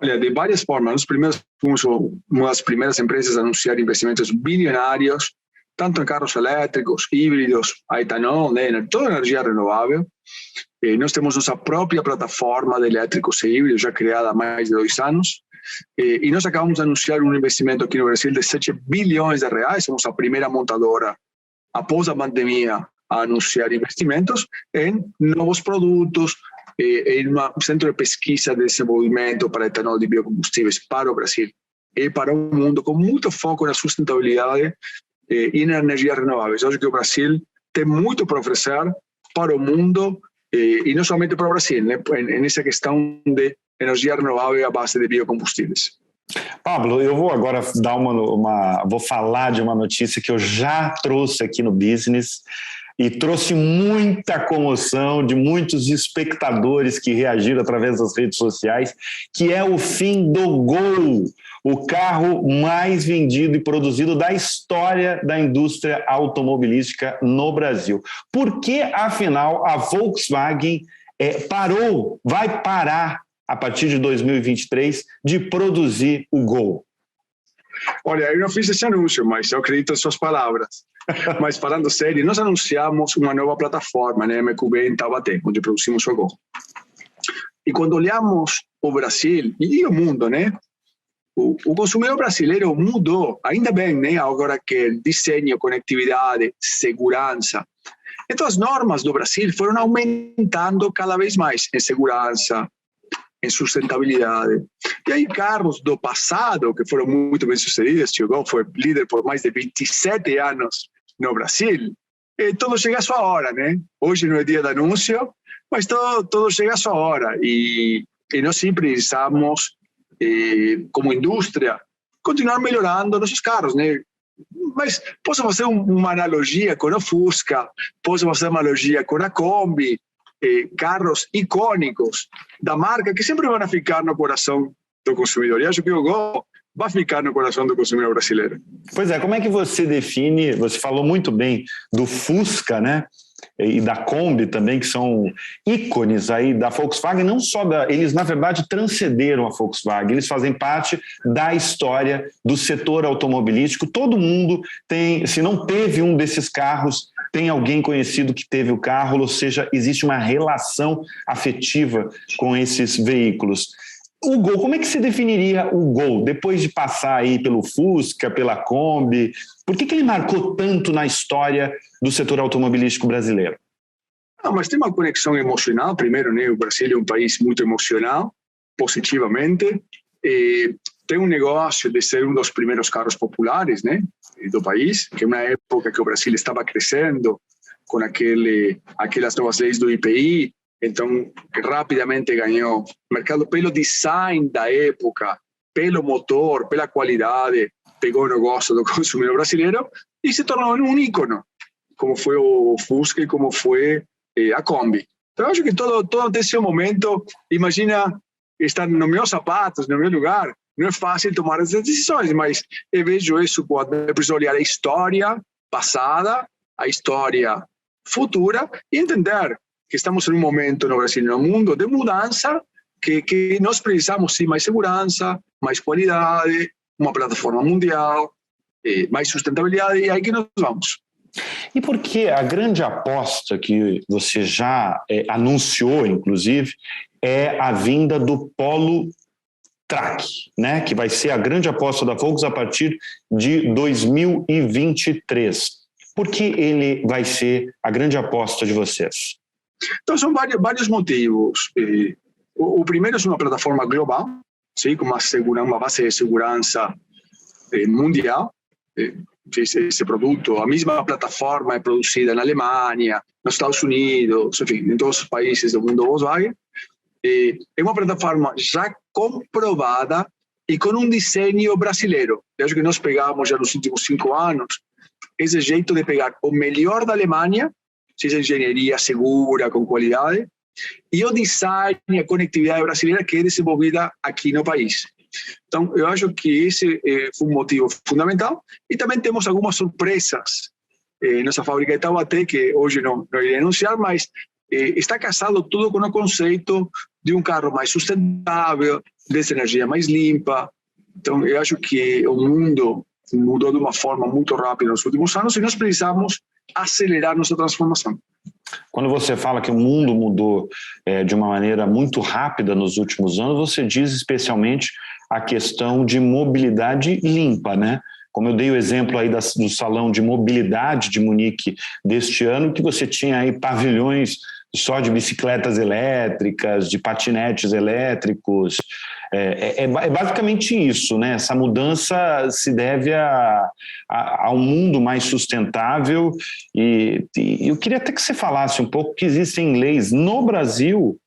Olha, de várias formas. Nós primeiros fomos uma das primeiras empresas a anunciar investimentos bilionários, tanto em carros elétricos, híbridos, a etanol, né, toda energia renovável. Nós temos nossa própria plataforma de elétricos e híbridos já criada há mais de 2 anos. E nós acabamos de anunciar um investimento aqui no Brasil de 7 bilhões de reais. Somos a primeira montadora, após a pandemia, a anunciar investimentos em novos produtos, em um centro de pesquisa de desenvolvimento para etanol de biocombustíveis para o Brasil e para o mundo, com muito foco na sustentabilidade e na energia renovável. Eu acho que o Brasil tem muito para oferecer para o mundo e não somente para o Brasil, né, nessa questão de energia renovável à base de biocombustíveis. Pablo, eu vou agora dar vou falar de uma notícia que eu já trouxe aqui no Business e trouxe muita comoção de muitos espectadores que reagiram através das redes sociais, que é o fim do Gol, o carro mais vendido e produzido da história da indústria automobilística no Brasil. Por que, afinal, a Volkswagen vai parar a partir de 2023 de produzir o Gol? Olha, eu não fiz esse anúncio, mas eu acredito em suas palavras. Mas falando sério, nós anunciamos uma nova plataforma, né, MQB em Taubaté, onde produzimos o Gol. E quando olhamos o Brasil e o mundo, né, o consumidor brasileiro mudou, ainda bem, né, agora que desenho, conectividade, segurança. Então as normas do Brasil foram aumentando cada vez mais em segurança, em sustentabilidade. E aí carros do passado, que foram muito bem sucedidos, o Gol foi líder por mais de 27 anos no Brasil, e tudo chega à sua hora, né? Hoje não é dia de anúncio, mas tudo chega à sua hora. E nós sim precisamos, como indústria, continuar melhorando nossos carros, né? Mas posso fazer uma analogia com o Fusca, posso fazer uma analogia com a Kombi, carros icônicos da marca que sempre vão ficar no coração do consumidor. E acho que o Gol vai ficar no coração do consumidor brasileiro. Pois é, como é que você define, você falou muito bem do Fusca, né? E da Kombi também, que são ícones aí da Volkswagen, não só eles na verdade transcenderam a Volkswagen, eles fazem parte da história do setor automobilístico. Todo mundo tem, se não teve um desses carros, tem alguém conhecido que teve o carro, ou seja, existe uma relação afetiva com esses veículos. O Gol, como é que você definiria o Gol, depois de passar aí pelo Fusca, pela Kombi? Por que ele marcou tanto na história do setor automobilístico brasileiro? Não, mas tem uma conexão emocional. Primeiro, né, o Brasil é um país muito emocional, positivamente. Tem um negócio de ser um dos primeiros carros populares, né, do país, que é uma época que o Brasil estava crescendo com aquelas novas leis do IPI. Então, rapidamente ganhou o mercado pelo design da época, pelo motor, pela qualidade, pegou o negócio do consumidor brasileiro e se tornou um ícone, como foi o Fusca e como foi a Kombi. Então, eu acho que todo esse momento, imagina estar nos meus sapatos, no meu lugar, não é fácil tomar essas decisões, mas eu vejo isso quando eu preciso olhar a história passada, a história futura e entender que estamos em um momento no Brasil e no mundo de mudança, que nós precisamos sim mais segurança, mais qualidade, uma plataforma mundial, mais sustentabilidade, e aí que nós vamos. E por que a grande aposta que você já anunciou, inclusive, é a vinda do Polo Track, né? Que vai ser a grande aposta da Volkswagen a partir de 2023. Por que ele vai ser a grande aposta de vocês? Então, são vários motivos. O primeiro é uma plataforma global, sim, com uma base de segurança mundial. Esse produto, a mesma plataforma é produzida na Alemanha, nos Estados Unidos, enfim, em todos os países do mundo Volkswagen. é uma plataforma já comprovada e com um desenho brasileiro. Eu acho que nós pegamos já nos últimos 5 anos esse jeito de pegar o melhor da Alemanha, seja engenharia segura, com qualidade, e o design e a conectividade brasileira que é desenvolvida aqui no país. Então, eu acho que esse foi um motivo fundamental. E também temos algumas surpresas. Nossa fábrica de Taubaté, que hoje não irei anunciar, mas está casado tudo com o conceito de um carro mais sustentável, dessa energia mais limpa. Então, eu acho que o mundo mudou de uma forma muito rápida nos últimos anos e nós precisamos acelerar nossa transformação. Quando você fala que o mundo mudou de uma maneira muito rápida nos últimos anos, você diz especialmente a questão de mobilidade limpa, né? Como eu dei o exemplo aí do Salão de Mobilidade de Munique deste ano, que você tinha aí pavilhões só de bicicletas elétricas, de patinetes elétricos. É basicamente isso, né? Essa mudança se deve a um mundo mais sustentável e eu queria até que você falasse um pouco que existem leis no Brasil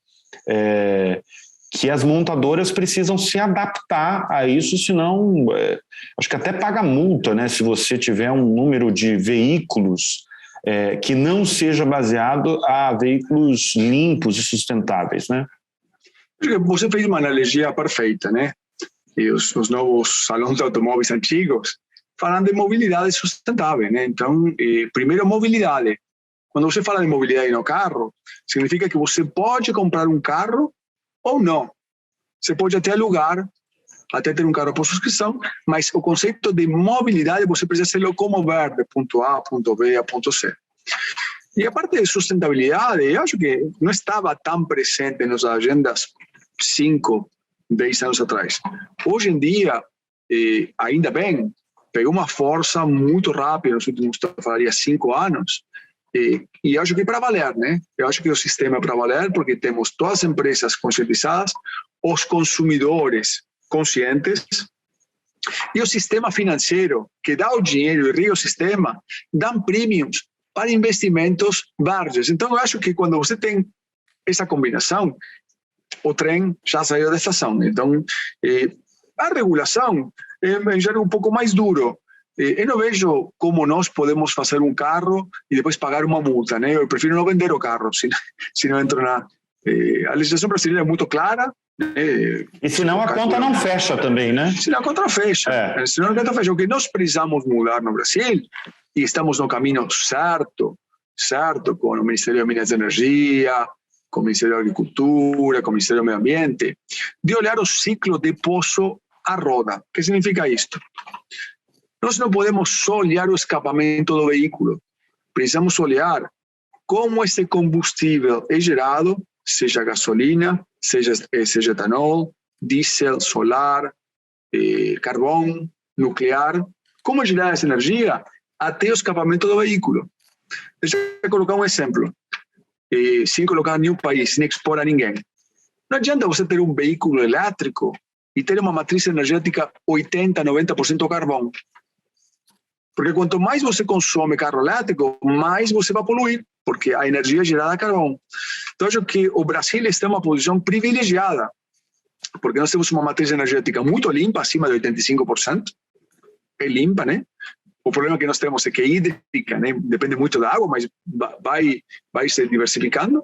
que as montadoras precisam se adaptar a isso, senão acho que até paga multa, né? Se você tiver um número de veículos que não seja baseado a veículos limpos e sustentáveis, né? Você fez uma analogia perfeita, né? E os novos salões de automóveis antigos falam de mobilidade sustentável, né? Então, primeiro, mobilidade. Quando você fala de mobilidade no carro, significa que você pode comprar um carro ou não. Você pode até alugar, até ter um carro por subscrição, mas o conceito de mobilidade você precisa se locomover de ponto A, ponto B a ponto C. E a parte de sustentabilidade, eu acho que não estava tão presente nas agendas 5, 10 anos atrás. Hoje em dia, ainda bem, pegou uma força muito rápida nos últimos, eu falaria, 5 anos, e acho que é para valer, né? Eu acho que o sistema é para valer porque temos todas as empresas conscientizadas, os consumidores conscientes e o sistema financeiro que dá o dinheiro e rege o sistema, dão prêmios para investimentos verdes. Então, eu acho que quando você tem essa combinação, o trem já saiu da estação. Então, a regulação é já um pouco mais duro. Eu não vejo como nós podemos fazer um carro e depois pagar uma multa, né? Eu prefiro não vender o carro, se não entro na... A legislação brasileira é muito clara. E senão a conta não fecha também, né? Senão a conta fecha. Senão a conta fecha. O que nós precisamos mudar no Brasil, e estamos no caminho certo, com o Ministério de Minas e Energia, com o Ministério da Agricultura, com o Ministério do Meio Ambiente, de olhar o ciclo de poço à roda. O que significa isto? Nós não podemos só olhar o escapamento do veículo. Precisamos olhar como esse combustível é gerado, seja gasolina, seja etanol, diesel, solar, carvão, nuclear. Como gerar essa energia até o escapamento do veículo. Deixa eu colocar um exemplo. Sem colocar nenhum país, sem expor a ninguém. Não adianta você ter um veículo elétrico e ter uma matriz energética 80%, 90% carvão. Porque quanto mais você consome carro elétrico, mais você vai poluir, porque a energia é gerada a carvão. Então, acho que o Brasil está em uma posição privilegiada, porque nós temos uma matriz energética muito limpa, acima de 85%. É limpa, né? O problema que nós temos é que é hídrica, né? Depende muito da água, mas vai se diversificando.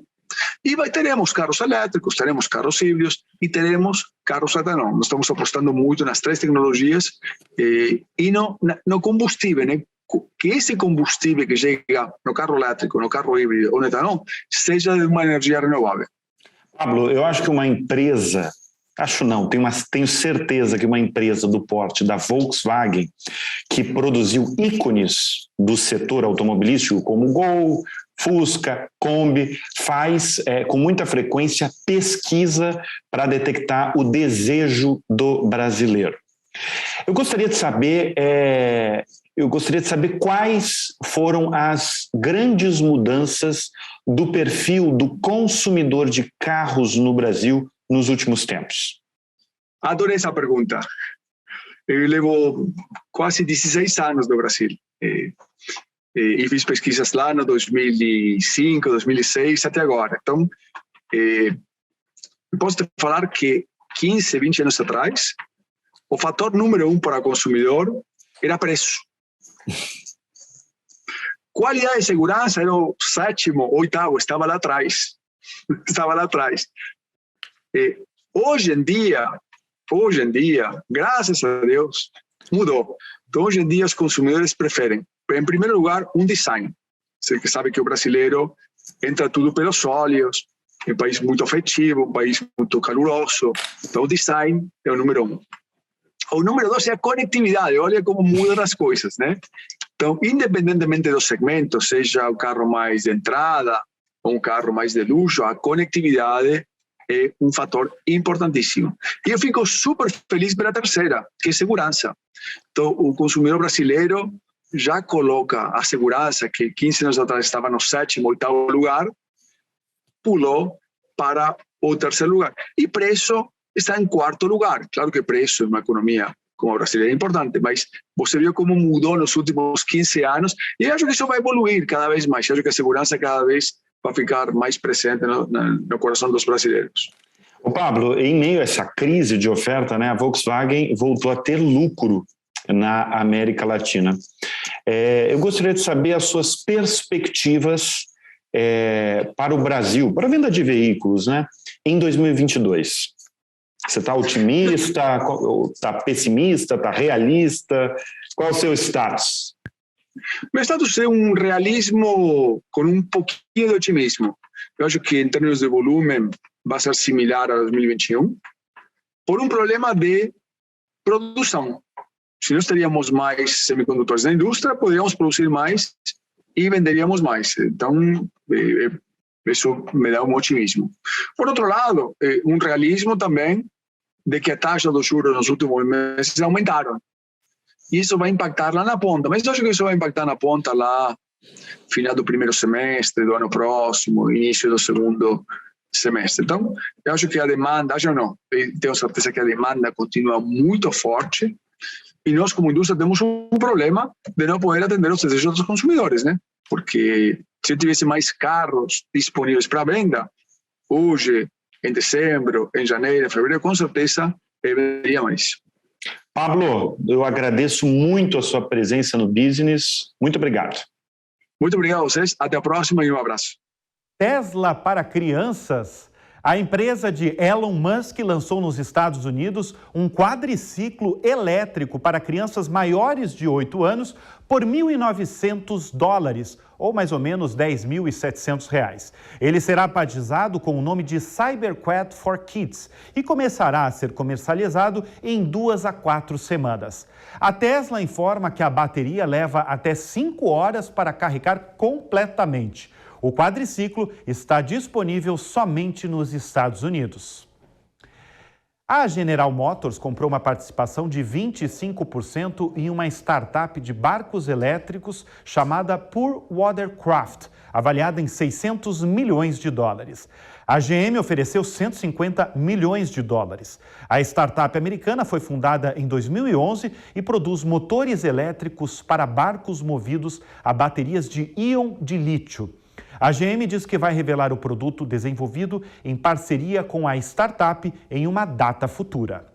E teremos carros elétricos, teremos carros híbridos e teremos carros a etanol. Nós estamos apostando muito nas 3 tecnologias e no combustível, né? Que esse combustível que chega no carro elétrico, no carro híbrido ou no etanol, seja de uma energia renovável. Pablo, eu acho que uma empresa, tenho certeza que uma empresa do porte da Volkswagen, que produziu ícones do setor automobilístico como Gol, Fusca, Kombi, faz com muita frequência pesquisa para detectar o desejo do brasileiro. Eu gostaria de saber quais foram as grandes mudanças do perfil do consumidor de carros no Brasil nos últimos tempos. Adorei essa pergunta. Eu levo quase 16 anos no Brasil. E fiz pesquisas lá no 2005, 2006, até agora. Então, eu posso te falar que 15, 20 anos atrás, o fator número 1 para o consumidor era preço. Qualidade e segurança era o 7º, 8º, estava lá atrás. Estava lá atrás. Hoje em dia, graças a Deus, mudou. Então, hoje em dia, os consumidores preferem, em primeiro lugar, um design. Você sabe que o brasileiro entra tudo pelos olhos, é um país muito afetivo, um país muito caloroso. Então, o design é o número 1. O número 2 é a conectividade. Olha como mudam as coisas, né? Então, independentemente dos segmentos, seja o carro mais de entrada ou um carro mais de luxo, a conectividade é um fator importantíssimo. E eu fico super feliz pela terceira, que é segurança. Então, o consumidor brasileiro já coloca a segurança, que 15 anos atrás estava no 7º, 8º lugar, pulou para o terceiro lugar. E preço está em 4º lugar. Claro que preço em uma economia como a brasileira é importante, mas você viu como mudou nos últimos 15 anos, e acho que isso vai evoluir cada vez mais. Eu acho que a segurança cada vez vai ficar mais presente no coração dos brasileiros. Ô Pablo, em meio a essa crise de oferta, né, a Volkswagen voltou a ter lucro na América Latina. Eu gostaria de saber as suas perspectivas para o Brasil, para a venda de veículos, né, em 2022. Você está otimista, está pessimista, está realista? Qual é o seu status? Meu status é um realismo com um pouquinho de otimismo. Eu acho que, em termos de volume, vai ser similar a 2021, por um problema de produção. Se nós teríamos mais semicondutores na indústria, poderíamos produzir mais e venderíamos mais. Então, isso me dá um otimismo. Por outro lado, um realismo também de que a taxa dos juros nos últimos meses aumentaram. E isso vai impactar lá na ponta. Mas eu acho que isso vai impactar na ponta lá, final do primeiro semestre do ano próximo, início do segundo semestre. Então, eu acho que a demanda, tenho certeza que a demanda continua muito forte. E nós, como indústria, temos um problema de não poder atender os desejos dos consumidores, né? Porque se tivesse mais carros disponíveis para venda, hoje, em dezembro, em janeiro, em fevereiro, com certeza, venderia mais. Pablo, eu agradeço muito a sua presença no Business. Muito obrigado. Muito obrigado a vocês. Até a próxima e um abraço. Tesla para crianças. A empresa de Elon Musk lançou nos Estados Unidos um quadriciclo elétrico para crianças maiores de 8 anos por $1.900, ou mais ou menos R$10.700. Ele será batizado com o nome de Cyberquad for Kids e começará a ser comercializado em 2 a 4 semanas. A Tesla informa que a bateria leva até 5 horas para carregar completamente. O quadriciclo está disponível somente nos Estados Unidos. A General Motors comprou uma participação de 25% em uma startup de barcos elétricos chamada Pure Watercraft, avaliada em $600 milhões. A GM ofereceu $150 milhões. A startup americana foi fundada em 2011 e produz motores elétricos para barcos movidos a baterias de íon de lítio. A GM diz que vai revelar o produto desenvolvido em parceria com a startup em uma data futura.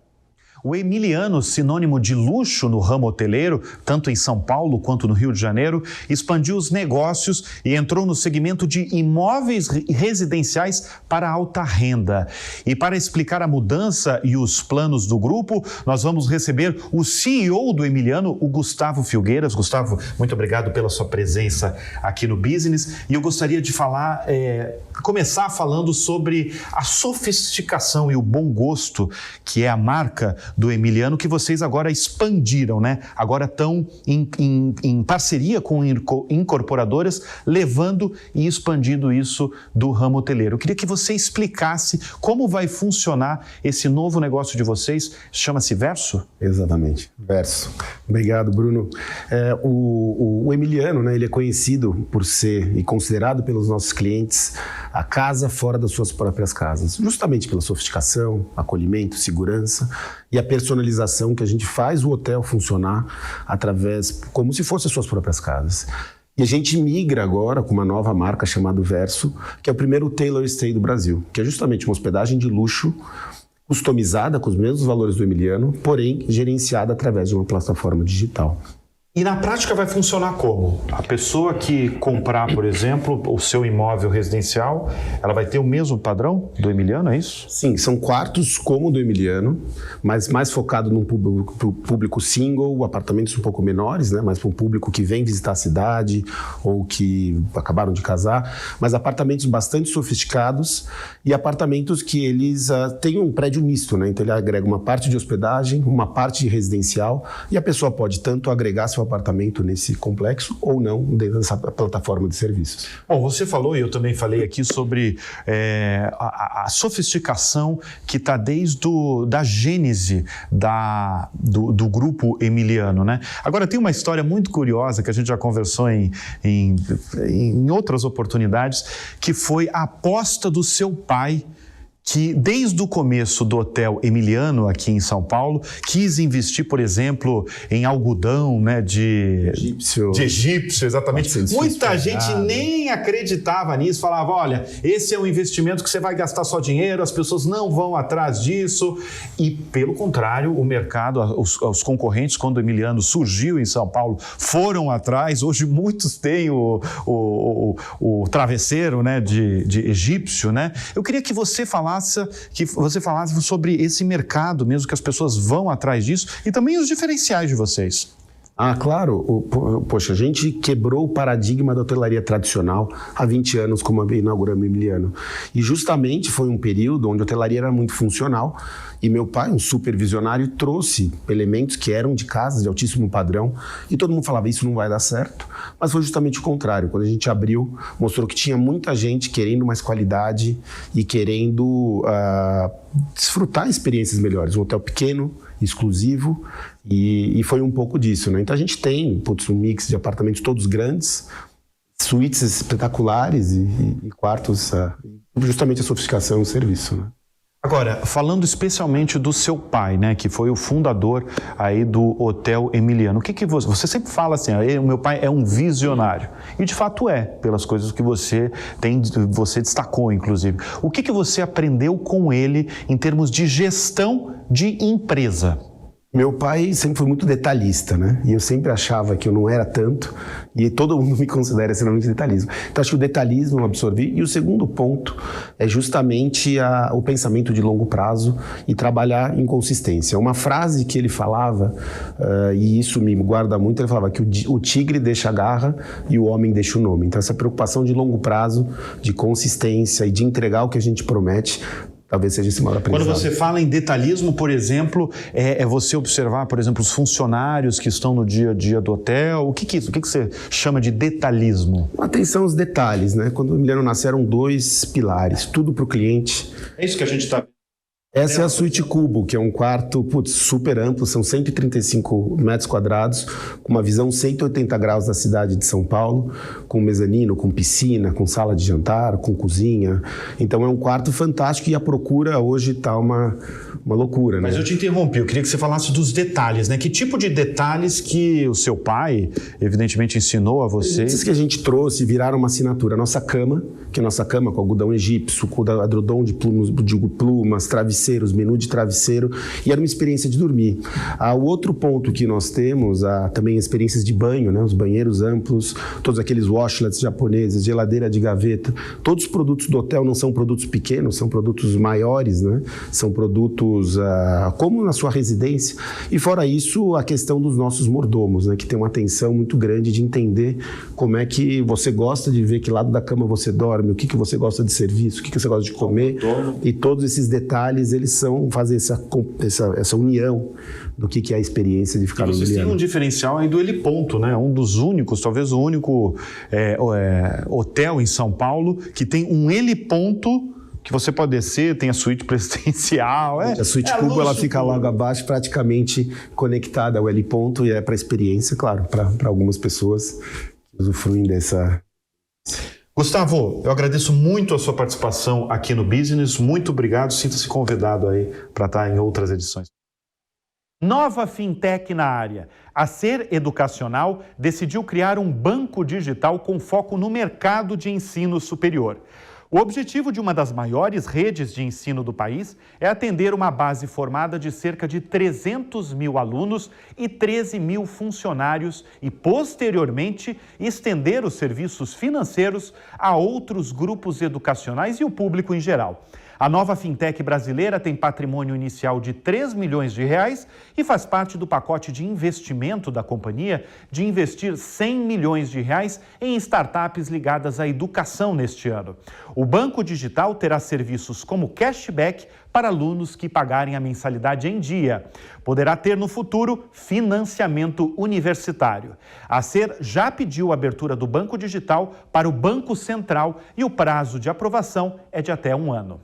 O Emiliano, sinônimo de luxo no ramo hoteleiro, tanto em São Paulo quanto no Rio de Janeiro, expandiu os negócios e entrou no segmento de imóveis residenciais para alta renda. E para explicar a mudança e os planos do grupo, nós vamos receber o CEO do Emiliano, o Gustavo Filgueiras. Gustavo, muito obrigado pela sua presença aqui no Business. E eu gostaria de começar falando sobre a sofisticação e o bom gosto que é a marca do Emiliano, que vocês agora expandiram, né? Agora estão em parceria com incorporadoras, levando e expandindo isso do ramo hoteleiro. Eu queria que você explicasse como vai funcionar esse novo negócio de vocês, chama-se Verso? Exatamente, Verso. Obrigado, Bruno. O Emiliano, né, ele é conhecido por ser e considerado pelos nossos clientes a casa fora das suas próprias casas, justamente pela sofisticação, acolhimento, segurança e a personalização que a gente faz o hotel funcionar através, como se fossem as suas próprias casas. E a gente migra agora com uma nova marca chamada Verso, que é o primeiro Tailor Stay do Brasil, que é justamente uma hospedagem de luxo, customizada com os mesmos valores do Emiliano, porém gerenciada através de uma plataforma digital. E na prática vai funcionar como? A pessoa que comprar, por exemplo, o seu imóvel residencial, ela vai ter o mesmo padrão do Emiliano, é isso? Sim, são quartos como o do Emiliano, mas mais focado num público single, apartamentos um pouco menores, né? Mas para um público que vem visitar a cidade ou que acabaram de casar, mas apartamentos bastante sofisticados e apartamentos que eles têm um prédio misto, né? Então ele agrega uma parte de hospedagem, uma parte de residencial e a pessoa pode tanto agregar seu apartamento nesse complexo ou não dentro dessa plataforma de serviços. Bom, você falou e eu também falei aqui sobre a sofisticação que está desde da gênese do grupo Emiliano, né? Agora tem uma história muito curiosa que a gente já conversou em outras oportunidades, que foi a aposta do seu pai, que desde o começo do Hotel Emiliano aqui em São Paulo, quis investir, por exemplo, em algodão, né, de egípcio, exatamente. Muita gente nem acreditava nisso, falava, olha, esse é um investimento que você vai gastar só dinheiro, as pessoas não vão atrás disso. E, pelo contrário, o mercado, os concorrentes, quando o Emiliano surgiu em São Paulo, foram atrás. Hoje muitos têm o travesseiro, né, de egípcio, né? Eu queria que você falasse sobre esse mercado mesmo, que as pessoas vão atrás disso e também os diferenciais de vocês. Ah, claro. Poxa, a gente quebrou o paradigma da hotelaria tradicional há 20 anos, como inauguramos o Emiliano. E justamente foi um período onde a hotelaria era muito funcional e meu pai, um supervisionário, trouxe elementos que eram de casas de altíssimo padrão e todo mundo falava, isso não vai dar certo. Mas foi justamente o contrário. Quando a gente abriu, mostrou que tinha muita gente querendo mais qualidade e querendo desfrutar experiências melhores. Um hotel pequeno, exclusivo, e foi um pouco disso, né? Então a gente tem um mix de apartamentos todos grandes, suítes espetaculares e quartos, justamente a sofisticação e o serviço, né? Agora, falando especialmente do seu pai, né, que foi o fundador aí do Hotel Emiliano, o que você sempre fala assim, o meu pai é um visionário, e de fato é, pelas coisas que você destacou, inclusive. O que você aprendeu com ele em termos de gestão de empresa? Meu pai sempre foi muito detalhista, né? E eu sempre achava que eu não era tanto, e todo mundo me considera extremamente detalhismo. Então acho que o detalhismo eu absorvi. E o segundo ponto é justamente o pensamento de longo prazo e trabalhar em consistência. Uma frase que ele falava, e isso me guarda muito, ele falava que o tigre deixa a garra e o homem deixa o nome. Então essa preocupação de longo prazo, de consistência e de entregar o que a gente promete, talvez seja esse maior aprendizado. Quando você fala em detalhismo, por exemplo, é você observar, por exemplo, os funcionários que estão no dia a dia do hotel. O que você chama de detalhismo? Atenção aos detalhes, né? Quando o Emiliano nasceu, eram 2 pilares, tudo para o cliente. É isso que a gente está... Essa é a suíte Cubo, que é um quarto super amplo, são 135 metros quadrados, com uma visão 180 graus da cidade de São Paulo, com mezanino, com piscina, com sala de jantar, com cozinha. Então é um quarto fantástico e a procura hoje está uma loucura, né? Mas eu te interrompi, eu queria que você falasse dos detalhes, né? Que tipo de detalhes que o seu pai, evidentemente, ensinou a vocês? Esses que a gente trouxe viraram uma assinatura. A nossa cama, que é a nossa cama com algodão egípcio, com adrodom de plumas, travesseiros, menu de travesseiro, e era uma experiência de dormir. O outro ponto que nós temos, também experiências de banho, né? Os banheiros amplos, todos aqueles washlets japoneses, geladeira de gaveta. Todos os produtos do hotel não são produtos pequenos, são produtos maiores, né? São produtos como na sua residência. E fora isso, a questão dos nossos mordomos, né? Que tem uma atenção muito grande de entender como é que você gosta de ver, que lado da cama você dorme, o que você gosta de serviço, o que você gosta de comer. E todos esses detalhes, eles fazem essa união do que é a experiência de ficar no Emiliano. Vocês têm um diferencial aí do Heliponto, né? Um dos únicos, talvez o único hotel em São Paulo que tem um heliponto que você pode descer, tem a suíte presidencial. A suíte Cubo, ela fica logo abaixo, praticamente conectada ao heliponto, e é para experiência, claro, para algumas pessoas que usufruem dessa... Gustavo, eu agradeço muito a sua participação aqui no Business. Muito obrigado. Sinta-se convidado aí para estar em outras edições. Nova fintech na área. A Ser Educacional decidiu criar um banco digital com foco no mercado de ensino superior. O objetivo de uma das maiores redes de ensino do país é atender uma base formada de cerca de 300 mil alunos e 13 mil funcionários e, posteriormente, estender os serviços financeiros a outros grupos educacionais e o público em geral. A nova fintech brasileira tem patrimônio inicial de 3 milhões de reais e faz parte do pacote de investimento da companhia de investir 100 milhões de reais em startups ligadas à educação neste ano. O banco digital terá serviços como cashback para alunos que pagarem a mensalidade em dia. Poderá ter no futuro financiamento universitário. A Ser já pediu a abertura do banco digital para o Banco Central e o prazo de aprovação é de até 1 ano.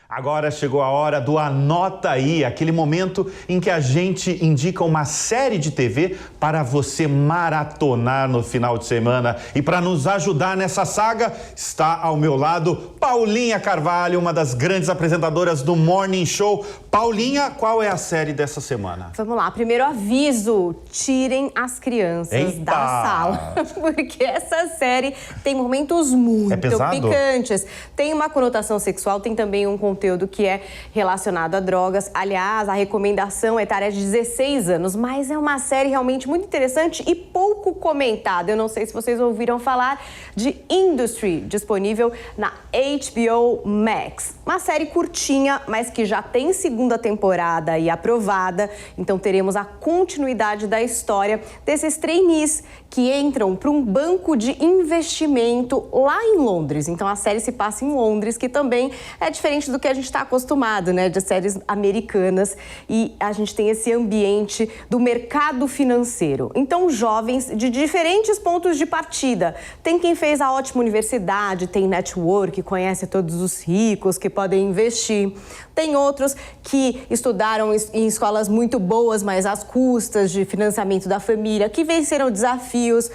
Agora chegou a hora do Anota Aí, aquele momento em que a gente indica uma série de TV para você maratonar no final de semana. E para nos ajudar nessa saga, está ao meu lado Paulinha Carvalho, uma das grandes apresentadoras do Morning Show. Paulinha, qual é a série dessa semana? Vamos lá, primeiro aviso, tirem as crianças da sala, porque essa série tem momentos muito picantes. Tem uma conotação sexual, tem também um conteúdo que é relacionado a drogas. Aliás, a recomendação é etária de 16 anos, mas é uma série realmente muito interessante e pouco comentada. Eu não sei se vocês ouviram falar de Industry, disponível na HBO Max. Uma série curtinha, mas que já tem segunda temporada e aprovada. Então teremos a continuidade da história desses trainees que entram para um banco de investimento lá em Londres. Então a série se passa em Londres, que também é diferente do que a gente está acostumado, né, de séries americanas, e a gente tem esse ambiente do mercado financeiro. Então jovens de diferentes pontos de partida. Tem quem fez a ótima universidade, tem network, conhece todos os ricos que podem investir. Tem outros que estudaram em escolas muito boas, mas às custas de financiamento da família, que venceram desafios,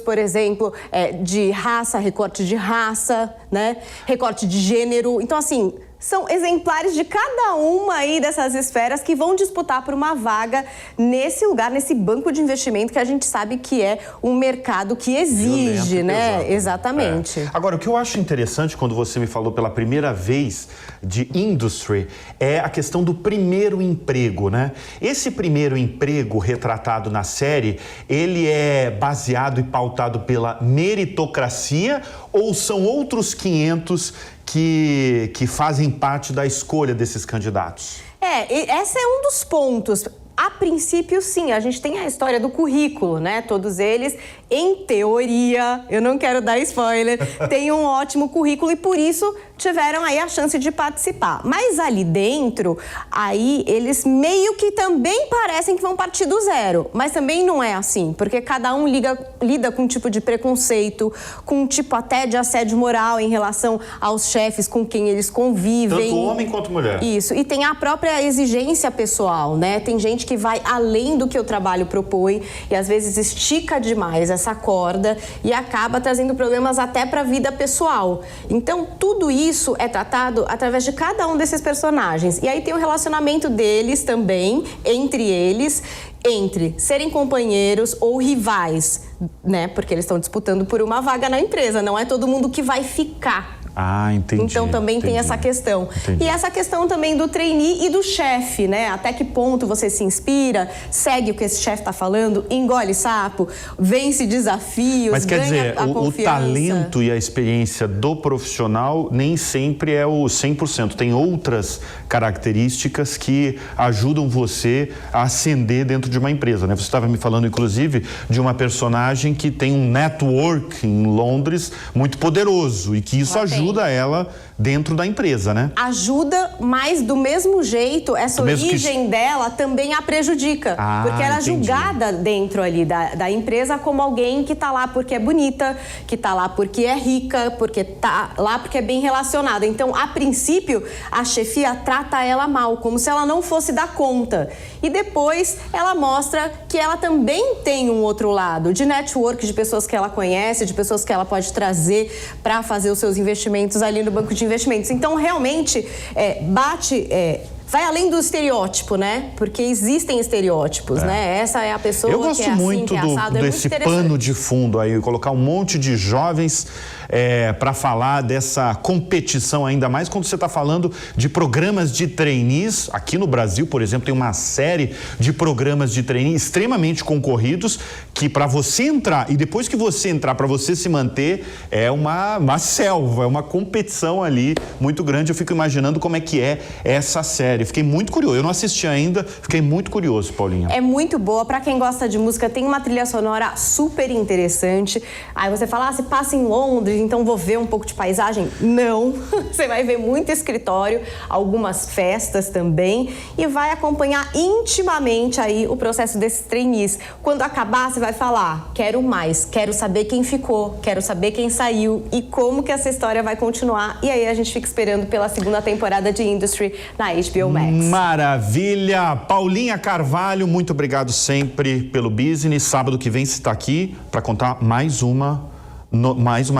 por exemplo, de raça, recorte de raça, né? Recorte de gênero. Então, assim, são exemplares de cada uma aí dessas esferas que vão disputar por uma vaga nesse lugar, nesse banco de investimento que a gente sabe que é um mercado que exige, né? Pesado. Exatamente. Agora, o que eu acho interessante quando você me falou pela primeira vez de Industry é a questão do primeiro emprego, né? Esse primeiro emprego retratado na série, ele é baseado e pautado pela meritocracia ou são outros 500 que fazem parte da escolha desses candidatos? Esse é um dos pontos. A princípio, sim, a gente tem a história do currículo, né? Todos eles, em teoria, eu não quero dar spoiler, têm um ótimo currículo e por isso tiveram aí a chance de participar. Mas ali dentro, aí eles meio que também parecem que vão partir do zero. Mas também não é assim, porque cada um lida com um tipo de preconceito, com um tipo até de assédio moral em relação aos chefes com quem eles convivem. Tanto homem quanto mulher. Isso, e tem a própria exigência pessoal, né? Tem gente que vai além do que o trabalho propõe e às vezes estica demais essa corda e acaba trazendo problemas até para a vida pessoal. Então, tudo isso é tratado através de cada um desses personagens. E aí tem o relacionamento deles também, entre serem companheiros ou rivais, né? Porque eles estão disputando por uma vaga na empresa, não é todo mundo que vai ficar. Ah, entendi. Então também tem essa questão. Entendi. E essa questão também do trainee e do chefe, né? Até que ponto você se inspira, segue o que esse chefe está falando, engole sapo, vence desafios, mas quer dizer, o talento e a experiência do profissional nem sempre é o 100%. Tem outras características que ajudam você a ascender dentro de uma empresa, né? Você estava me falando, inclusive, de uma personagem que tem um network em Londres muito poderoso e que isso ajuda ela dentro da empresa, né? Ajuda, mas do mesmo jeito, essa origem dela também a prejudica. Porque ela é julgada dentro ali da empresa como alguém que tá lá porque é bonita, que tá lá porque é rica, porque tá lá porque é bem relacionada. Então, a princípio, a chefia trata ela mal, como se ela não fosse dar conta. E depois, ela mostra que ela também tem um outro lado, de network, de pessoas que ela conhece, de pessoas que ela pode trazer para fazer os seus investimentos ali no banco de investimentos. Então, realmente, vai além do estereótipo, né? Porque existem estereótipos, né? Essa é a pessoa Eu gosto que é assim, muito que é assado. desse pano de fundo aí, colocar um monte de jovens para falar dessa competição, ainda mais quando você está falando de programas de trainees. Aqui no Brasil, por exemplo, tem uma série de programas de trainees extremamente concorridos que para você entrar e depois que você entrar, para você se manter, é uma selva, é uma competição ali muito grande. Eu fico imaginando como é que é essa série. Fiquei muito curioso. Eu não assisti ainda, fiquei muito curioso, Paulinha. É muito boa. Para quem gosta de música, tem uma trilha sonora super interessante. Aí você fala, se passa em Londres, então vou ver um pouco de paisagem. Não. Você vai ver muito escritório, algumas festas também e vai acompanhar intimamente aí o processo desses trainees. Quando acabar, você vai falar, quero mais, quero saber quem ficou, quero saber quem saiu e como que essa história vai continuar. E aí a gente fica esperando pela segunda temporada de Industry na HBO Max. Maravilha! Paulinha Carvalho, muito obrigado sempre pelo business. Sábado que vem você está aqui para contar mais uma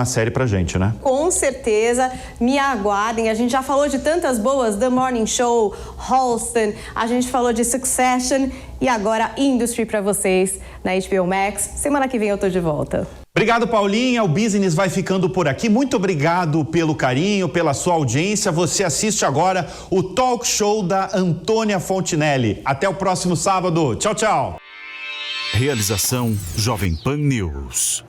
série pra gente, né? Com certeza, me aguardem. A gente já falou de tantas boas, The Morning Show, Halston, a gente falou de Succession e agora Industry pra vocês na HBO Max. Semana que vem eu tô de volta. Obrigado, Paulinha. O Business vai ficando por aqui. Muito obrigado pelo carinho, pela sua audiência. Você assiste agora o Talk Show da Antônia Fontinelli. Até o próximo sábado. Tchau, tchau. Realização Jovem Pan News.